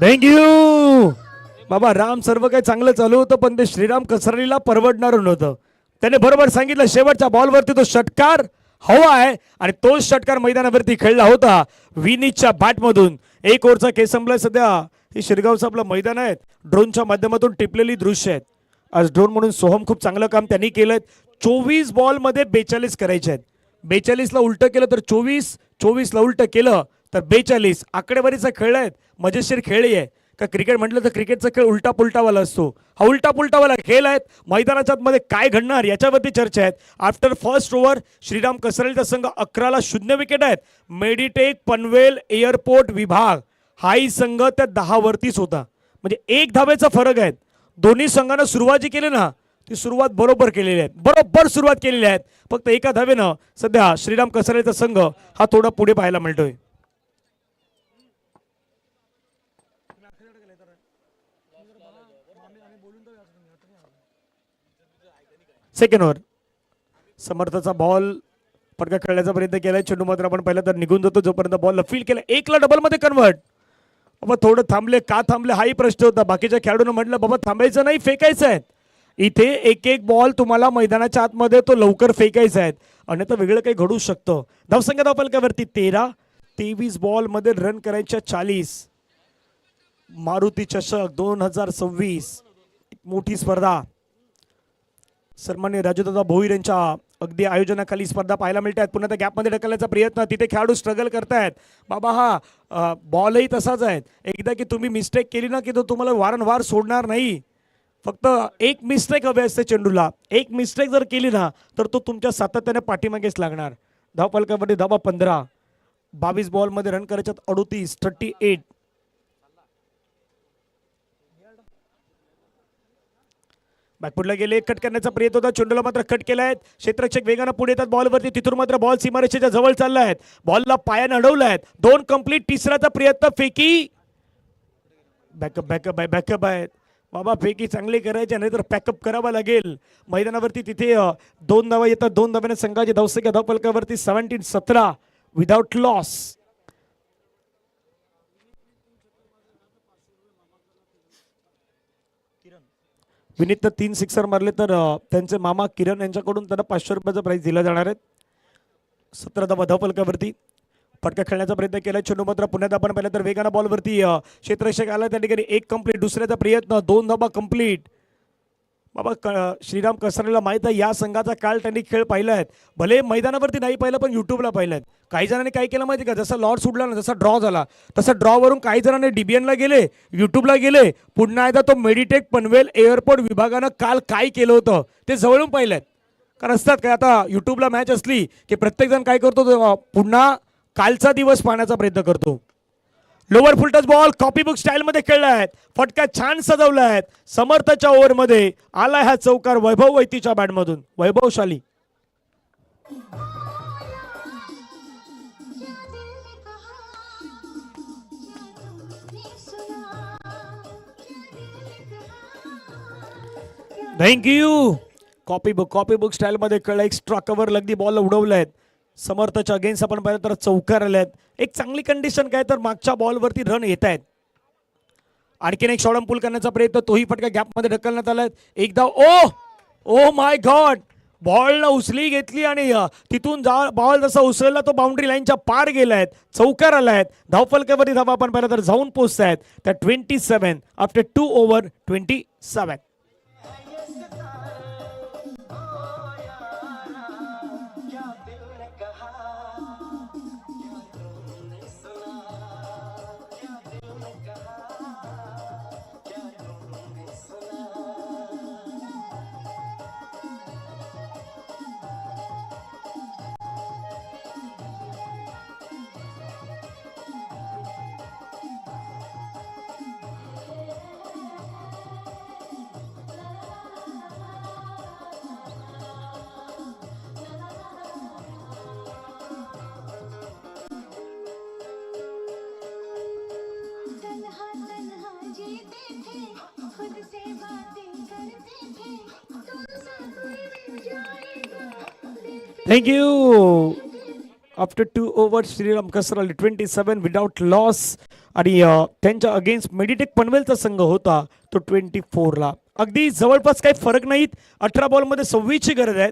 Speaker 4: थँक्यू बाबा. राम सर्व काही चांगलं चालू होतं पण ते श्रीराम कसरालीला परवडणार नव्हतं. त्याने बरोबर सांगितलं शेवटच्या बॉलवरती तो षटकार हवा आहे आणि तो षटकार मैदानावरती खेळला होता विनीतच्या बॅटमधून. 1 ओव्हरचा खेळ संपलाय. सध्या हे शिरगावचं आपलं मैदान आहे. ड्रोनच्या माध्यमातून टिपलेली दृश्य आहेत. आज ड्रोन म्हणून सोहम खूप चांगलं काम त्यांनी केलंय. 24 बॉलमध्ये 42 करायचे आहेत. 42ला उलटं केलं तर 24ला उलटं केलं तर 42. आकडेवारीचा खेळ आहेत. मजेशीर खेळ आहे का. क्रिकेट म्हटलं तर क्रिकेटचा खेळ उलटा पुलटावाला असतो. हा उलटा पुलटावाला खेळ आहेत. मैदानाच्या मध्ये काय घडणार याच्यावरती चर्चा आहेत. आफ्टर फर्स्ट ओव्हर श्रीराम कसरालीचा संघ 11ला 0 विकेट आहेत. मेडिटेक पनवेल एअरपोर्ट विभाग हाही संघ त्या 10 वरतीच होता. म्हणजे 1 धावेचा फरक आहे. दोन्ही संघानं सुरुवात जी केली ना ती सुरुवात बरोबर केलेली आहे. बरोबर सुरुवात केलेली आहे. फक्त एका धावेनं सध्या श्रीराम कसरालीचा संघ हा थोडा पुढे पाहायला मिळतोय. Second over. समर्थचा बॉल पटका खेळण्याचा प्रयत्न केलाय. चेंडू मात्र आपण पहिला तर निघून जातो जोपर्यंत बॉल फील्ड केला. 1ला डबल मध्ये कन्वर्ट. बाबा थोडं थांबले का थांबले हाही प्रश्न होता. बाकीच्या खेळाडूंना म्हटलं बाबा थांबायचं नाही, फेकायचं आहे. इथे एक बॉल तुम्हाला मैदानाच्या आतमध्ये तो लवकर फेकायचा आहे अन्यथा वेगळं काही घडू शकतं. धावसंख्या धावफलकावरती 13. 23 बॉल मध्ये रन करायच्या 40. मारुती चषक 2026 मोठी स्पर्धा. सन्माननीय राजूदादा भोईर यांच्या अगदी आयोजनाखाली स्पर्धा पाहायला मिळत आहेत. पुन्हा त्या गॅपमध्ये ढकलण्याचा प्रयत्न. तिथे खेळाडू स्ट्रगल करतायत. बाबा हा बॉलही तसाच आहे. एकदा की तुम्ही मिस्टेक केली ना की तो तुम्हाला वारंवार सोडणार नाही. फक्त एक मिस्टेक हवी असते चेंडूला. एक मिस्टेक जर केली ना तर तो तुमच्या सातत्याने पाठीमागेच लागणार. धावफलकामध्ये धावा 15. 22 बॉलमध्ये रन करायच्यात 38. 38. बॅकफुटला गेले. कट करण्याचा प्रयत्न होता. चेंडूला मात्र कट केलाय. क्षेत्ररक्षक वेगानं पुढे येतात बॉलवरती. तिथून मात्र बॉल सीमारेषेच्या जवळ चालला आहे. बॉलला पायानं अडवलाय. 2 कंप्लीट. तिसऱ्याचा प्रयत्न. फेकी. बॅकअप आहे बाबा. फेकी चांगली करायची नाही तर पॅकअप करावा लागेल. मैदानावरती तिथे 2 धावा येतात. 2 धाव्याने संघाची धावसंख्या धावफलकावरती 17 विदाउट लॉस. विनीतनं 3 सिक्सर मारले तर त्यांचे मामा किरण यांच्याकडून त्यांना 500 रुपयाचा प्राइज दिला जाणार आहे. 17 धावा धावफलकावरती. फटका खेळण्याचा प्रयत्न केला चेंडू मात्र पुण्यात आपण पाहिलं तर वेगानं बॉलवरती क्षेत्ररक्षक आला त्या ठिकाणी एक कंप्लीट, दुसऱ्याचा प्रयत्न, 2 धाबा कंप्लीट. बाबा श्रीराम कसरेला माहित आहे या संघाचा काल त्यांनी खेळ पाहिला आहेत. भले मैदानावरती नाही पाहिलं पण युट्यूबला पाहिलं. काही जणांनी काय केलं माहिती का, जसा लॉर्ड सुटला ना, जसा ड्रॉ झाला तसं ड्रॉवरून काही जणांनी डीबीएनला गेले, युट्यूबला गेले, पुन्हा एकदा तो मेडिटेक पनवेल एअरपोर्ट विभागानं काल काय केलं होतं ते जवळून पाहिलं. कारण असतात काय आता युट्यूबला मॅच असली की प्रत्येकजण काय करतो, पुन्हा कालचा दिवस पाहण्याचा प्रयत्न करतो. लोअर फुलटच बॉल कॉपीबुक स्टाईलमध्ये खेळला आहेत. फटका छान सजवला आहेत. समर्थच्या ओव्हरमध्ये आला हा चौकार वैभव वैतीच्या बॅटमधून. वैभवशाली थँक्यू. कॉपीबुक स्टाईलमध्ये खेळला. एक्स्ट्रा कव्हर लगदी बॉल उडवलाय. समर्थच्या अगेन्स्ट आपण पाहिलं तर चौकार आले आहेत. एक चांगली कंडिशन काय तर मागच्या बॉलवरती रन येत आहेत. आणखीन एक शॉर्ट पुल करण्याचा प्रयत्न, तोही फटका गॅपमध्ये ढकलण्यात आलाय. एकदा ओ माय गॉड, बॉलला उचली घेतली आणि तिथून बॉल जसा उसळला तो बाउंड्री लाईनच्या पार गेलाय. चौकार आलाय. धावफलकावरती धावा आपण पाहिलं तर जाऊन पोहोचतायत त्या 27 after 2 over 27. Thank you. After 2 over Shriram कसराले 27 विदाउट लॉस. आणि त्यांच्या अगेन्स्ट मेडिटेक पनवेलचा संघ होता तो 24ला. अगदी जवळपास काही फरक नाहीत. 18 बॉलमध्ये 26ची गरज आहे.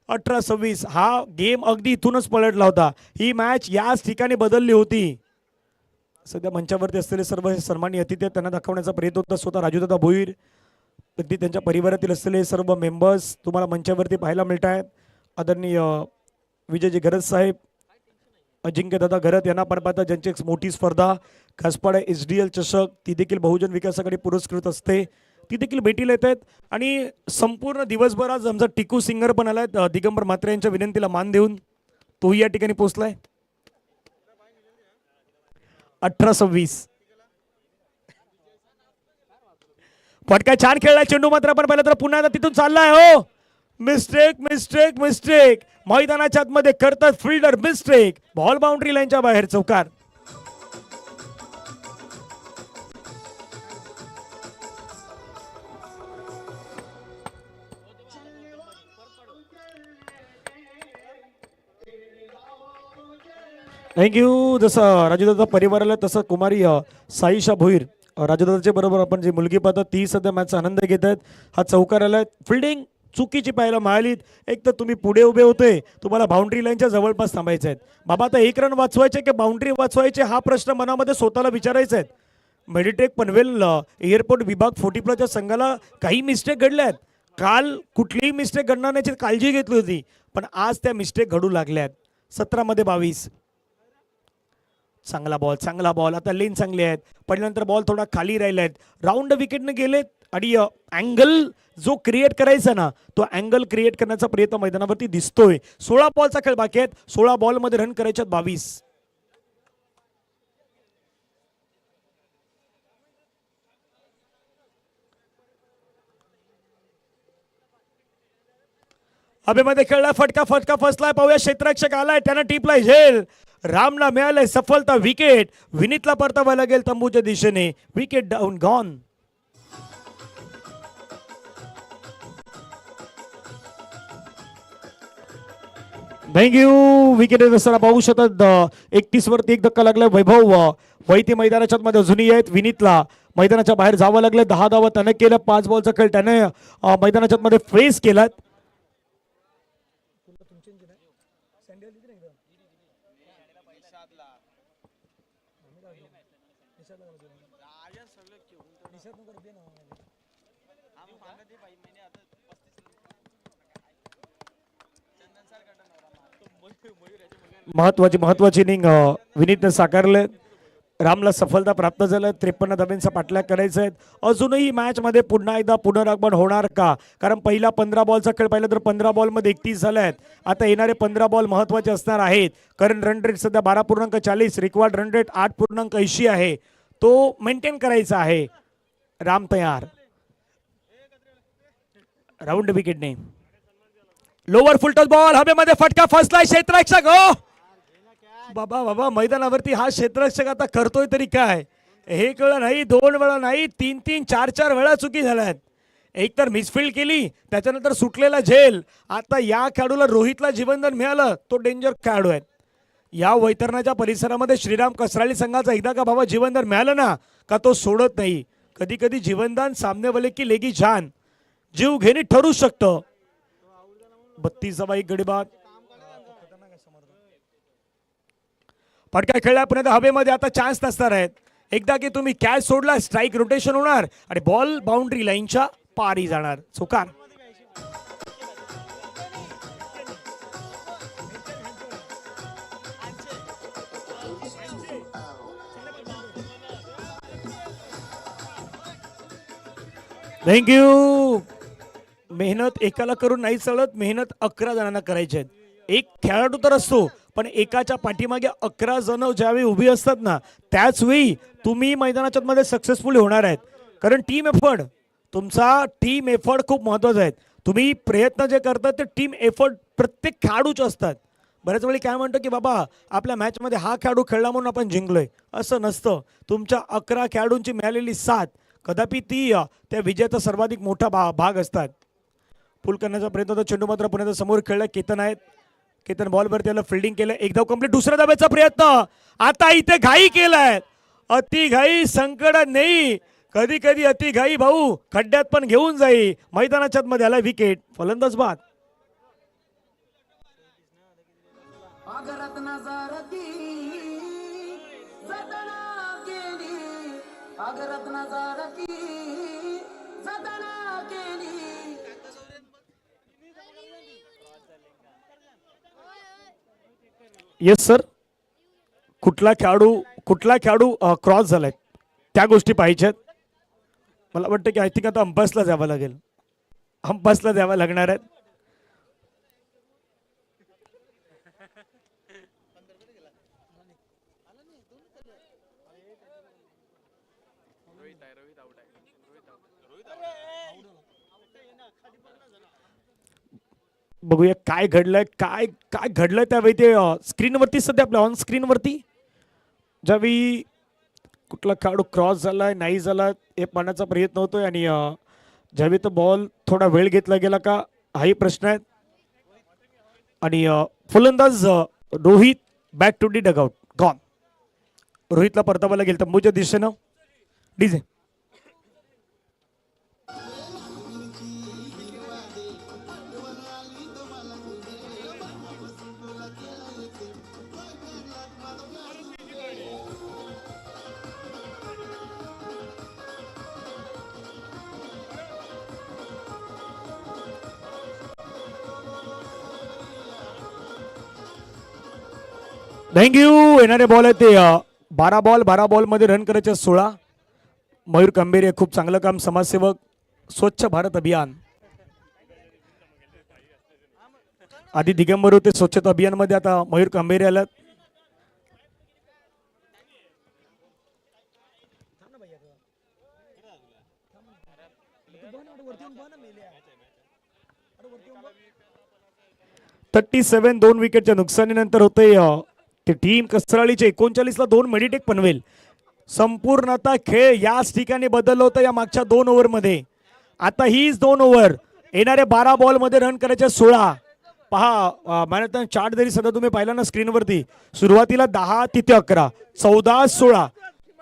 Speaker 4: 18-26 हा गेम अगदी इथूनच पलटला होता. ही मॅच याच ठिकाणी बदलली होती. सध्या मंचावरती असलेले सर्व सन्माननीय अतिथी त्यांना दाखवण्याचा प्रयत्न होता. स्वतः राजूदादा भोईर, अगदी त्यांच्या परिवारातील असलेले सर्व मेंबर्स तुम्हाला मंचावरती पाहायला मिळत आहेत. आदरणीय विजयजी घरत साहेब, अजिंक्य दादा घरत यांना पण पाहता, ज्यांची एक मोठी स्पर्धा घासपाडा SDL चषक ती देखील बहुजन विकास आघाडी पुरस्कृत असते, ती देखील भेटीला येत आहेत. आणि संपूर्ण दिवसभर आज आमचा टिकू सिंगर पण आलाय दिगंबर म्हात्रे यांच्या विनंतीला मान देऊन तोही या ठिकाणी पोहोचलाय. 18-26 फटका छान खेळलाय. चेंडू मात्र आपण पाहिलं तर पुन्हा तिथून चाललाय. हो मिस्टेक मैदानाच्या आतमध्ये करतात फिल्डर मिस्टेक. बॉल बाउंड्री लाईनच्या बाहेर चौकार. थँक्यू. जसं राजूदादा परिवाराला तसं कुमारी साईशा भोईर राजूदादाच्या बरोबर आपण जी मुलगी पाहतात ती सध्या मॅचचा आनंद घेत आहेत. हा चौकार आलाय. फिल्डिंग चुकीची पाहायला मिळाली. एक तर तुम्ही पुढे उभे होते, तुम्हाला बाउंड्री लाईनच्या जवळपास थांबायचे आहेत. बाबा आता 1 रन वाचवायचे की बाउंड्री वाचवायचे हा प्रश्न मनामध्ये स्वतःला विचारायचा आहे. मेडिटेक पनवेल एअरपोर्ट विभाग 40+च्या संघाला काही मिस्टेक घडल्या आहेत. काल कुठलीही मिस्टेक घडण्याची काळजी घेतली होती, पण आज त्या मिस्टेक घडू लागल्यात. 17 22. चांगला बॉल. आता लेन चांगले आहेत. पडल्यानंतर बॉल थोडा खाली राहिला आहेत. राऊंड विकेटने गेलेत आणि अँगल जो क्रिएट करायचा ना तो अँगल क्रिएट करण्याचा प्रयत्न मैदानावरती दिसतोय. 16 बॉलचा खेळ बाकी आहेत. 16 बॉलमध्ये रन करायचे 22. हवेमध्ये खेळला. फटका फसलाय. पाहूया क्षेत्ररक्षक आलाय, त्यानं टिपलाय झेल. रामला मिळालंय सफलता. विकेट. विनीतला परतावा लागेल तंबूच्या दिशेने. Wicket down gone. Thank you. Wicket असताना पाहू शकतात 31 वरती एक धक्का लागलाय. वैभव वैती मैदानाच्या मध्ये अजूनही आहेत. विनीतला मैदानाच्या बाहेर जावं लागलं. 10 धावा त्याने केलं. 5 बॉलचा खेळ त्याने मैदानाच्या मध्ये फेस केला. महत्वाची इनिंग विनीतनं साकारले. रामला सफलता प्राप्त झालं. 53 धाब्यांचा पाठलाग करायचा आहे. अजूनही मॅच मध्ये पुन्हा एकदा पुनरागमन होणार का? कारण पहिला 15 बॉलचा खेळ पाहिला तर 15 बॉल मध्ये 31 झाल्यात. आता येणारे 15 बॉल महत्वाचे असणार आहेत. कारण रन रेट सध्या 12.40, रिक्वायर्ड रन रेट 8.80 आहे. तो मेंटेन करायचा आहे. राम तयार. राऊंड विकेटने लोअर फुलटॉस बॉल हवेमध्ये फटका फसलाय. क्षेत्ररक्षक हो बाबा बाबा, मैदानावरती हा क्षेत्ररक्षक आता करतोय तरी काय हे कळलं नाही. 2 वेळा नाही, 3-3, 4-4 वेळा चुकी झाल्यात. एक तर मिसफिल्ड केली, त्याच्यानंतर सुटलेला झेल. आता या खेळाडूला रोहितला जीवनदान मिळालं. तो डेंजर खेळाडू आहे. या वैतरणाच्या परिसरामध्ये श्रीराम कसराळी संघाचा एकदा का बाबा जीवनदान मिळालं ना का तो सोडत नाही. कधी कधी जीवनदान सामने वाले की लेगी जान, जीव घेणी ठरू शकतं. 32वा एक गडी बाद. फटका खेळला पुन्हा हवेमध्ये. आता चान्स नसणार आहेत. एकदा की तुम्ही कॅच सोडला स्ट्राईक रोटेशन होणार आणि बॉल बाउंड्री लाईनच्या पारी जाणार. चुकार. थँक्यू. मेहनत एकाला करून नाही चालत, मेहनत 11 जणांना करायची आहे. एक खेळाडू तर असतो पण एकाच्या पाठीमागे 11 जण ज्यावेळी उभी असतात ना त्याच वेळी तुम्ही मैदानाच्या मध्ये सक्सेसफुल होणार आहेत. कारण टीम एफर्ट, तुमचा टीम एफर्ट खूप महत्वाचा आहे. तुम्ही प्रयत्न जे करतात ते टीम एफर्ट प्रत्येक खेळाडूचे असतात. बऱ्याच वेळी काय म्हणतो की बाबा आपल्या मॅचमध्ये हा खेळाडू खेळला म्हणून आपण जिंकलोय, असं नसतं. तुमच्या 11 खेळाडूंची मिळालेली साथ कदापि ती त्या विजयाचा सर्वाधिक मोठा भाग असतात. फुल करण्याचा प्रयत्न होता. चेंडू मात्र पुण्याचा समोर खेळला. केतन आहेत. केतन बॉलवरती त्याला फिल्डिंग केलं. एकदा कंप्लीट. दुसऱ्या धाब्याचा प्रयत्न. आता इथे घाई केलाय. अति घाई संकट नाही. कधी कधी अति घाई भाऊ खड्ड्यात पण घेऊन जाई. मैदानाच्या मध्ये आला विकेट. फलंदाज बाद. Yes sir. कुठला खेळाडू क्रॉस झालाय त्या गोष्टी पाहिजेत. मला वाटतं की आय थिंक आता अंपायर्सला जावं लागेल. अंपायर्सला द्यावं लागणार आहे. बघूया काय घडलंय. काय घडलंय त्यावेळी ते स्क्रीनवरती सध्या आपल्या ऑन स्क्रीनवरती ज्यावेळी कुठला खेळाडू क्रॉस झालाय नाही झाला हे पाहण्याचा प्रयत्न होतोय. आणि ज्यावेळी तो बॉल थोडा वेळ घेतला गेला का हाही प्रश्न आहे. आणि फलंदाज Rohit back to the dugout gone. रोहितला परतावायला गेलं तंबूच्या दिशेनं. DJ thank you. येणारे बॉल आहे ते 12 बॉल मध्ये रन करायचे 16. मयूर कंबेरे खूप चांगलं काम. समाजसेवक स्वच्छ भारत अभियान. आधी दिगंबर होते स्वच्छता अभियान मध्ये, आता मयूर कंबेरे आलात. $37 2 विकेटच्या नुकसानीनंतर होते ते टीम कसराळीचे 39ला 2 मेडिटेक पनवेल. संपूर्ण आता खेळ याच ठिकाणी बदललं होतं या मागच्या 2 ओव्हरमध्ये. आता हीच 2 ओव्हर. येणारे 12 बॉल मध्ये रन करायचे 16. पहा मॅन चार्ट जरी सध्या तुम्ही पाहिला ना स्क्रीनवरती, सुरुवातीला 10 तिथे 11, 14 16,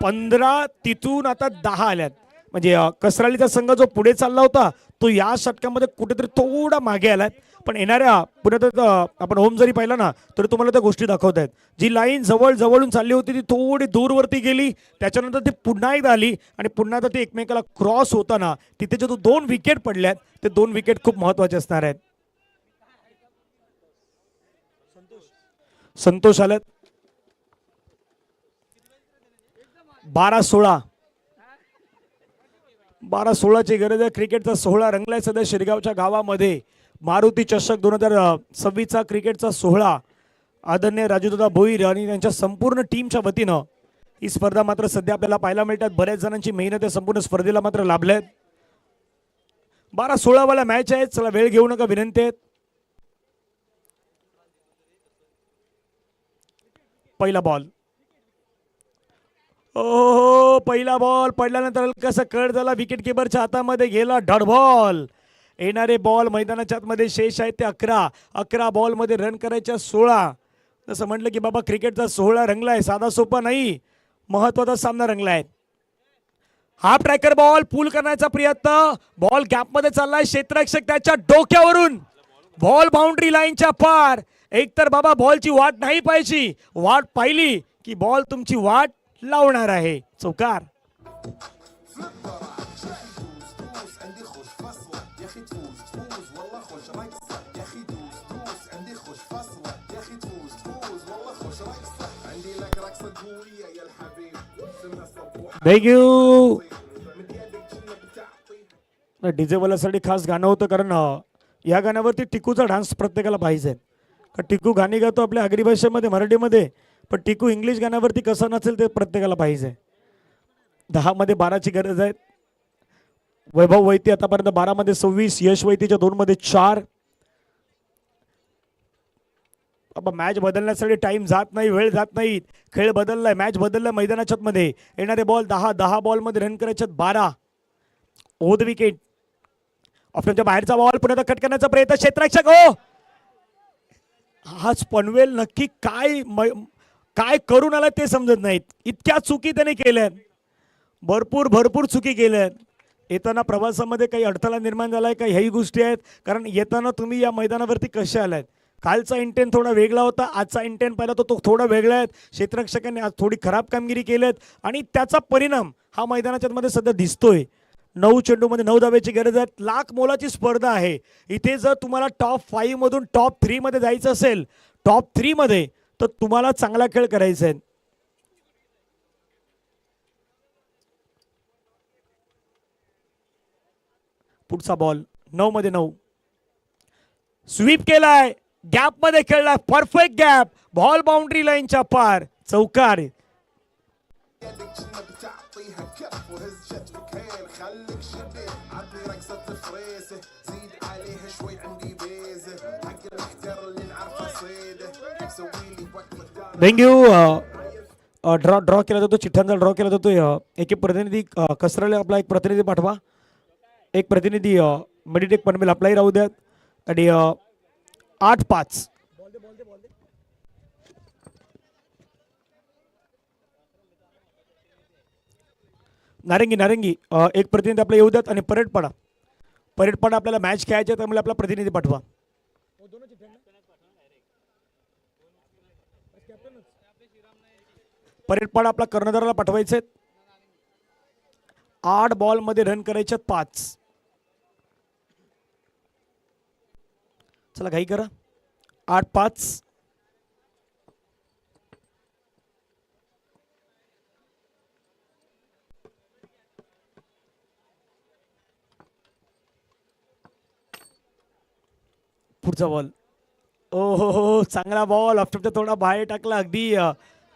Speaker 4: 15 तिथून आता 10 आल्यात. म्हणजे कसराळीचा संघ जो पुढे चालला होता तो या षटकामध्ये कुठेतरी थोडा मागे आलाय. पण येणाऱ्या पुण्यात आपण होम जरी पाहिला ना तरी तुम्हाला त्या गोष्टी दाखवत आहेत. जी लाईन जवळून चालली होती ती थोडी दूरवरती गेली, त्याच्यानंतर ती पुन्हा एकदा आली आणि पुन्हा एकदा ती एकमेकाला क्रॉस होताना तिथे जे 2 विकेट पडल्यात ते 2 विकेट खूप महत्वाचे असणार आहेत. संतोष आलेत. 12-16 ची गरज आहे. क्रिकेटचा 16 रंगलाय सध्या शिरगावच्या गावामध्ये. मारुती चषक 2026 चा क्रिकेटचा 16 आदरणीय राजूदादा भोईर आणि त्यांच्या संपूर्ण टीमच्या वतीनं ही स्पर्धा मात्र सध्या आपल्याला पाहायला मिळतात. बऱ्याच जणांची मेहनत आहे संपूर्ण स्पर्धेला मात्र लाभल्यात. 12-16 वाला मॅच आहे. चला वेळ घेऊ नका विनंती आहेत. पहिला बॉल. ओ पहिला बॉल पडल्यानंतर कसं कट झाला, विकेट किपरच्या हातामध्ये गेला डॉट बॉल. येणारे बॉल मैदानाच्या आतमध्ये शेष आहेत ते 11 बॉलमध्ये रन करायच्या 16. जसं म्हटलं की बाबा क्रिकेटचा 16 रंगलाय, साधा सोपा नाही, महत्वाचा सामना रंगलाय. हाफ ट्रॅकर बॉल पूल करण्याचा प्रयत्न, बॉल गॅपमध्ये चाललाय, क्षेत्ररक्षक त्याच्या डोक्यावरून, बॉल बाउंड्री लाईनच्या पार. एकतर बाबा बॉलची वाट नाही पाहिजे, वाट पाहिली की बॉल तुमची वाट लावणार आहे. चौकार. थँक्यू. डीजे वाल्यासाठी खास गाणं होतं कारण या गाण्यावरती टिकूचा डान्स प्रत्येकाला पाहिजे. टिकू गाणी गातो आपल्या आगरी भाषेमध्ये मराठीमध्ये, पण टिकू इंग्लिश गाण्यावरती कसं नसेल ते प्रत्येकाला पाहिजे. 10 मध्ये 12 ची गरज आहे. वैभव वैती आतापर्यंत 12 मध्ये 26, यश वैतीच्या 2 मध्ये 4. बाबा मॅच बदलण्यासाठी टाइम जात नाही, वेळ जात नाही, खेळ बदललाय, मॅच बदललाय मैदानाच्या मध्ये. येणारे बॉल 10 बॉलमध्ये रन करायचे 12. Over the wicket. ऑप्शनच्या बाहेरचा बॉल पुन्हा कट करण्याचा प्रयत्न, क्षेत्ररक्षक हो. आज पनवेल नक्की काय करून आला ते समजत नाहीत. इतक्या चुकी त्याने केल्यात, भरपूर चुकी केल्यात. येताना प्रवासामध्ये काही अडथळा निर्माण झालाय का, ह्याही गोष्टी आहेत. कारण येताना तुम्ही या मैदानावरती कसे आलात. कालचा इंटेन थोडा वेगळा होता, आजचा इंटेन पाहिला तो थोडा वेगळा आहे. क्षेत्ररक्षकांनी आज थोडी खराब कामगिरी केलीत आणि त्याचा परिणाम हा मैदानाच्या मध्ये सध्या दिसतोय. 9 चेंडूमध्ये 9 धाब्याची गरज आहे. लाख मोलाची स्पर्धा आहे. इथे जर तुम्हाला टॉप 5 मधून टॉप 3 मध्ये जायचं असेल, टॉप 3 मध्ये, तर तुम्हाला चांगला खेळ करायचा आहे. पुढचा बॉल 9 मध्ये 9. स्वीप केलाय, गॅप मध्ये खेळलाय, परफेक्ट गॅप, बॉल बाउंड्री लाईनच्या पार. चौकार. थँक्यू. ड्रॉ केला जातो, चिठ्ठ्यांचा ड्रॉ केला जातो. एक प्रतिनिधी कसरले आपला एक प्रतिनिधी पाठवा. एक प्रतिनिधी मेडिटेक पनवेल आपलाही राहू द्यात. आणि 8-5. नारंगी एक प्रतिनिधी आपला येऊ द्यात. आणि परेडपाडा आपल्याला मॅच खेळायचे, त्यामुळे आपला प्रतिनिधी पाठवा. परेडपाडा आपला कर्णधाराला पाठवायचे. 8 बॉलमध्ये रन करायचे 5. चला घाई करा. 8-5. पुढचा बॉल. हो चांगला बॉल. ऑफ्टरचा थोडा बाहेर टाकला, अगदी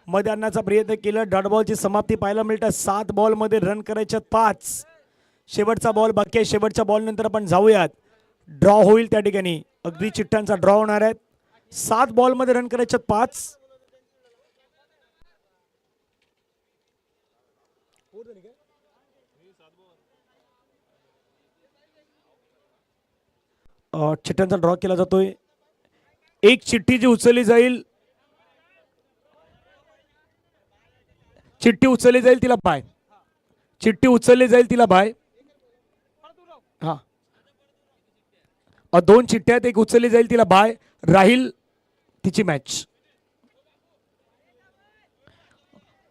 Speaker 4: मध्ये आणण्याचा प्रयत्न केला. डॉट बॉलची समाप्ती पाहायला मिळतात. 7 बॉलमध्ये रन करायचे 5. शेवटचा बॉल बाकी आहे. शेवटच्या बॉल नंतर आपण जाऊयात. ड्रॉ होईल त्या ठिकाणी, अगदी चिठ्ठ्यांचा ड्रॉ होणार आहे. 7 बॉलमध्ये रन करायचे 5. चिठ्ठ्यांचा ड्रॉ केला जातोय. एक चिठ्ठी जी उचलली जाईल, चिठ्ठी उचलली जाईल तिला बाय. चिठ्ठी उचलली जाईल तिला बाय. हा 2 चिठ्ठ्यात एक उचलली जाईल तिला बाय राहील तिची मॅच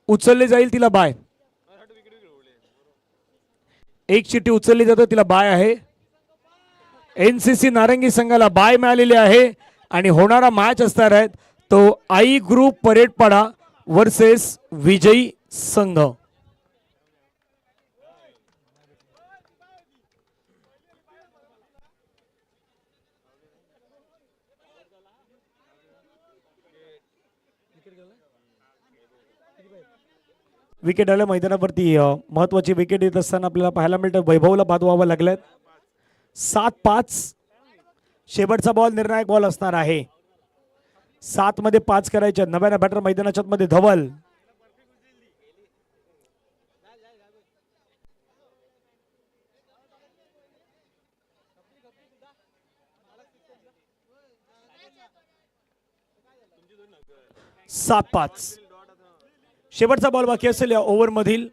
Speaker 4: उचलली जाईल तिला बाय एक चिठ्ठी उचलली जातो तिला बाय आहे एनसीसी नारंगी संघाला बाय मिळालेली आहे आणि होणारा मॅच असणार आहे तो आई ग्रुप परेडपाडा वर्सेस विजयी संघ विकेट आल्या मैदानावरती महत्वाची विकेट येत असताना आपल्याला पाहायला मिळतं वैभवला बाद व्हावं लागल्यात 7-5 शेवटचा बॉल निर्णायक बॉल असणार आहे 7 मध्ये 5 करायचे नव्यानं बॅटर मैदानाच्या मध्ये धवल सात 5 शेवटचा बॉल बाकी असेल या ओव्हर मधील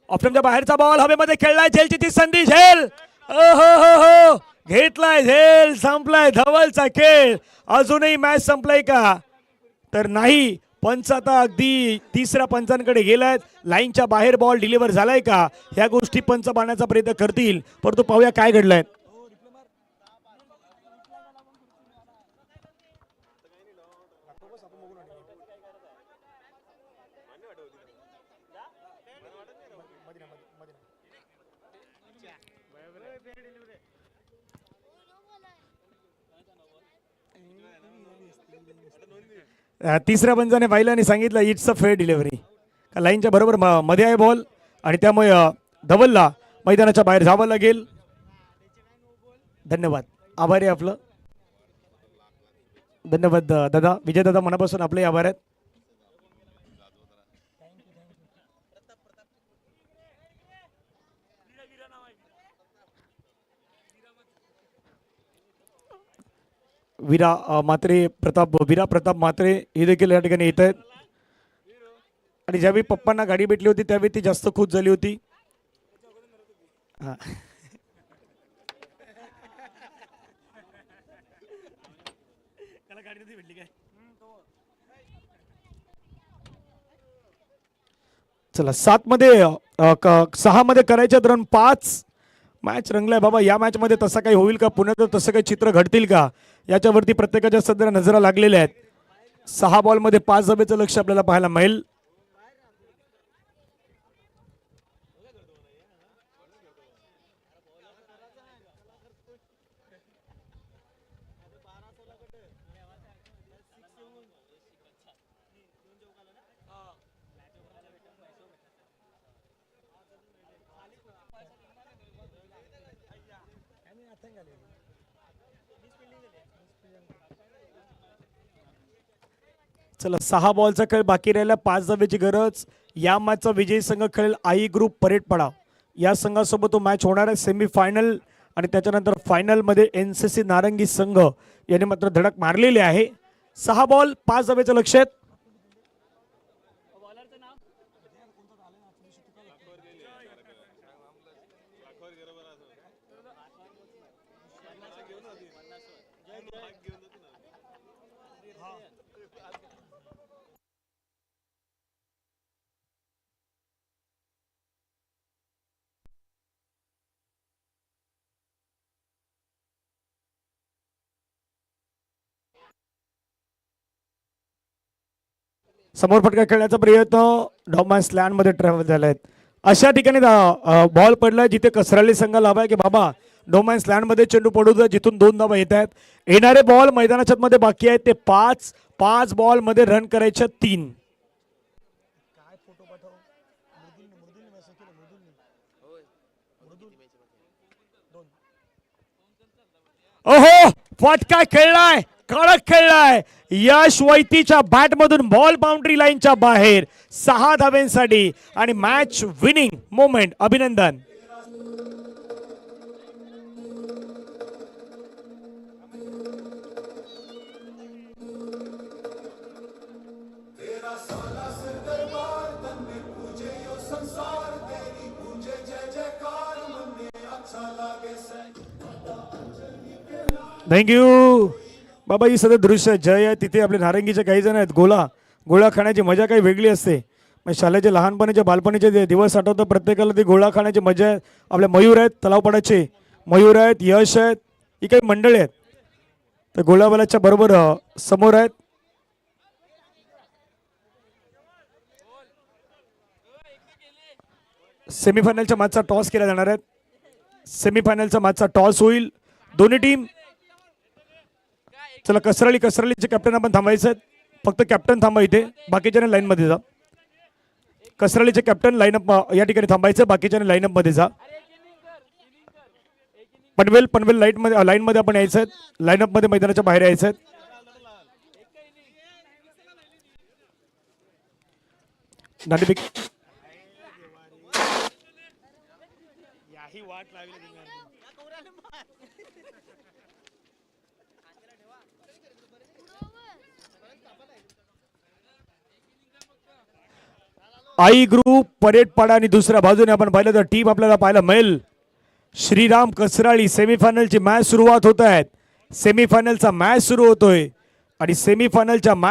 Speaker 4: ऑप्शनच्या बाहेरचा बॉल हवेमध्ये खेळलाय झेलची ती संधी झेल हो घेतलाय झेल संपलाय धवलचा खेळ अजूनही मॅच संपलाय का तर नाही पंच आता अगदी तिसऱ्या पंचांकडे गेलाय लाईनच्या बाहेर बॉल डिलिव्हर झालाय का ह्या गोष्टी पंच पाहण्याचा प्रयत्न करतील परंतु पाहूया काय घडलंय तिसऱ्या पंचाने पाहिलं आणि सांगितलं इट्स अ फेअर डिलिव्हरी लाईनच्या बरोबर मध्ये आहे बॉल आणि त्यामुळे धवलला मैदानाच्या बाहेर जावं लागेल धन्यवाद आभारी आहे आपलं धन्यवाद दादा विजय दादा मनापासून आपले आभार आहेत वीरा प्रताप मात्रे हे देखील या ठिकाणी येत आहेत आणि ज्यावेळी पप्पांना गाडी भेटली होती त्यावेळी ती जास्त खुश झाली होती चला 7 मध्ये 6 मध्ये करायच्या रन 5 मॅच रंगलाय बाबा या मॅच मध्ये तसं काही होईल का पुण्यात तसं काही चित्र घडतील का याच्यावरती प्रत्येकाच्या सध्या नजरा लागलेल्या आहेत 6 बॉल मध्ये 5 धाब्याचं लक्ष आपल्याला पाहायला मिळेल चला 6 बॉलचा खेळ बाकी राहिला 5 धाब्याची गरज या मॅचचा विजयी संघ खेळेल आई ग्रुप परेडपाडा या संघासोबत तो मॅच होणार आहे सेमी फायनल आणि त्याच्यानंतर फायनल मध्ये एनसीसी नारंगी संघ याने मात्र धडक मारलेली आहे 6 बॉल 5 धाब्याचं लक्ष आहे समोर फटका खेळण्याचा प्रयत्न डॉमॅन्स लँड मध्ये ट्रॅव्हल झालाय अशा ठिकाणी बॉल पडलाय जिथे कसराली संघाला हवाय की बाबा डॉमॅन्स लँड मध्ये चेंडू पडू दे जिथून 2 धावा येत आहेत येणारे बॉल मैदानाच्या मध्ये बाकी आहेत ते 5 बॉल मध्ये रन करायच्या 3 ओहो फटका खेळलाय कडक खेळलाय यश वैतीच्या बॅट मधून बॉल बाउंड्री लाईनच्या बाहेर 6 धाव्यांसाठी आणि मॅच विनिंग मोमेंट अभिनंदन थँक्यू बाबा. ही सध्या दृश्य जय आहे तिथे आपले नारंगीचे काही जण आहेत. गोळा खाण्याची मजा काही वेगळी असते. मग शाळेचे लहानपणीचे बालपणीचे दिवस आठवतं प्रत्येकाला. ती गोळा खाण्याची मजा आहे. आपले मयूर आहेत तलावपाड्याचे, मयूर आहेत, यश आहेत, ही काही मंडळी आहेत. तर गोळाबालाच्या बरोबर समोर आहेत. सेमीफायनलच्या मॅचचा टॉस केला जाणार आहे. सेमीफायनलचा मॅचचा टॉस होईल. दोन्ही टीम चला. कसरालीचे कॅप्टन आपण थांबायचं आहेत. फक्त कॅप्टन थांबा इथे, बाकीच्याने लाईन मध्ये जा. कसरालीचे कॅप्टन लाईनअप या ठिकाणी थांबायचं, बाकीच्याने लाईनअप मध्ये जा. पनवेल लाईन मध्ये आपण यायचं आहे. लाईनअप मध्ये मैदानाच्या बाहेर यायचं आहे. नाणेफेक आई ग्रुप परेड पाडा आणि दुसऱ्या बाजूने आपण पाहिलं तर टीम आपल्याला पाहायला मिळेल श्रीराम कसराळी. सेमीफायनलची मॅच सुरुवात होत आहेत. सेमीफायनलचा मॅच सुरू होतोय आणि सेमीफायनलच्या मॅच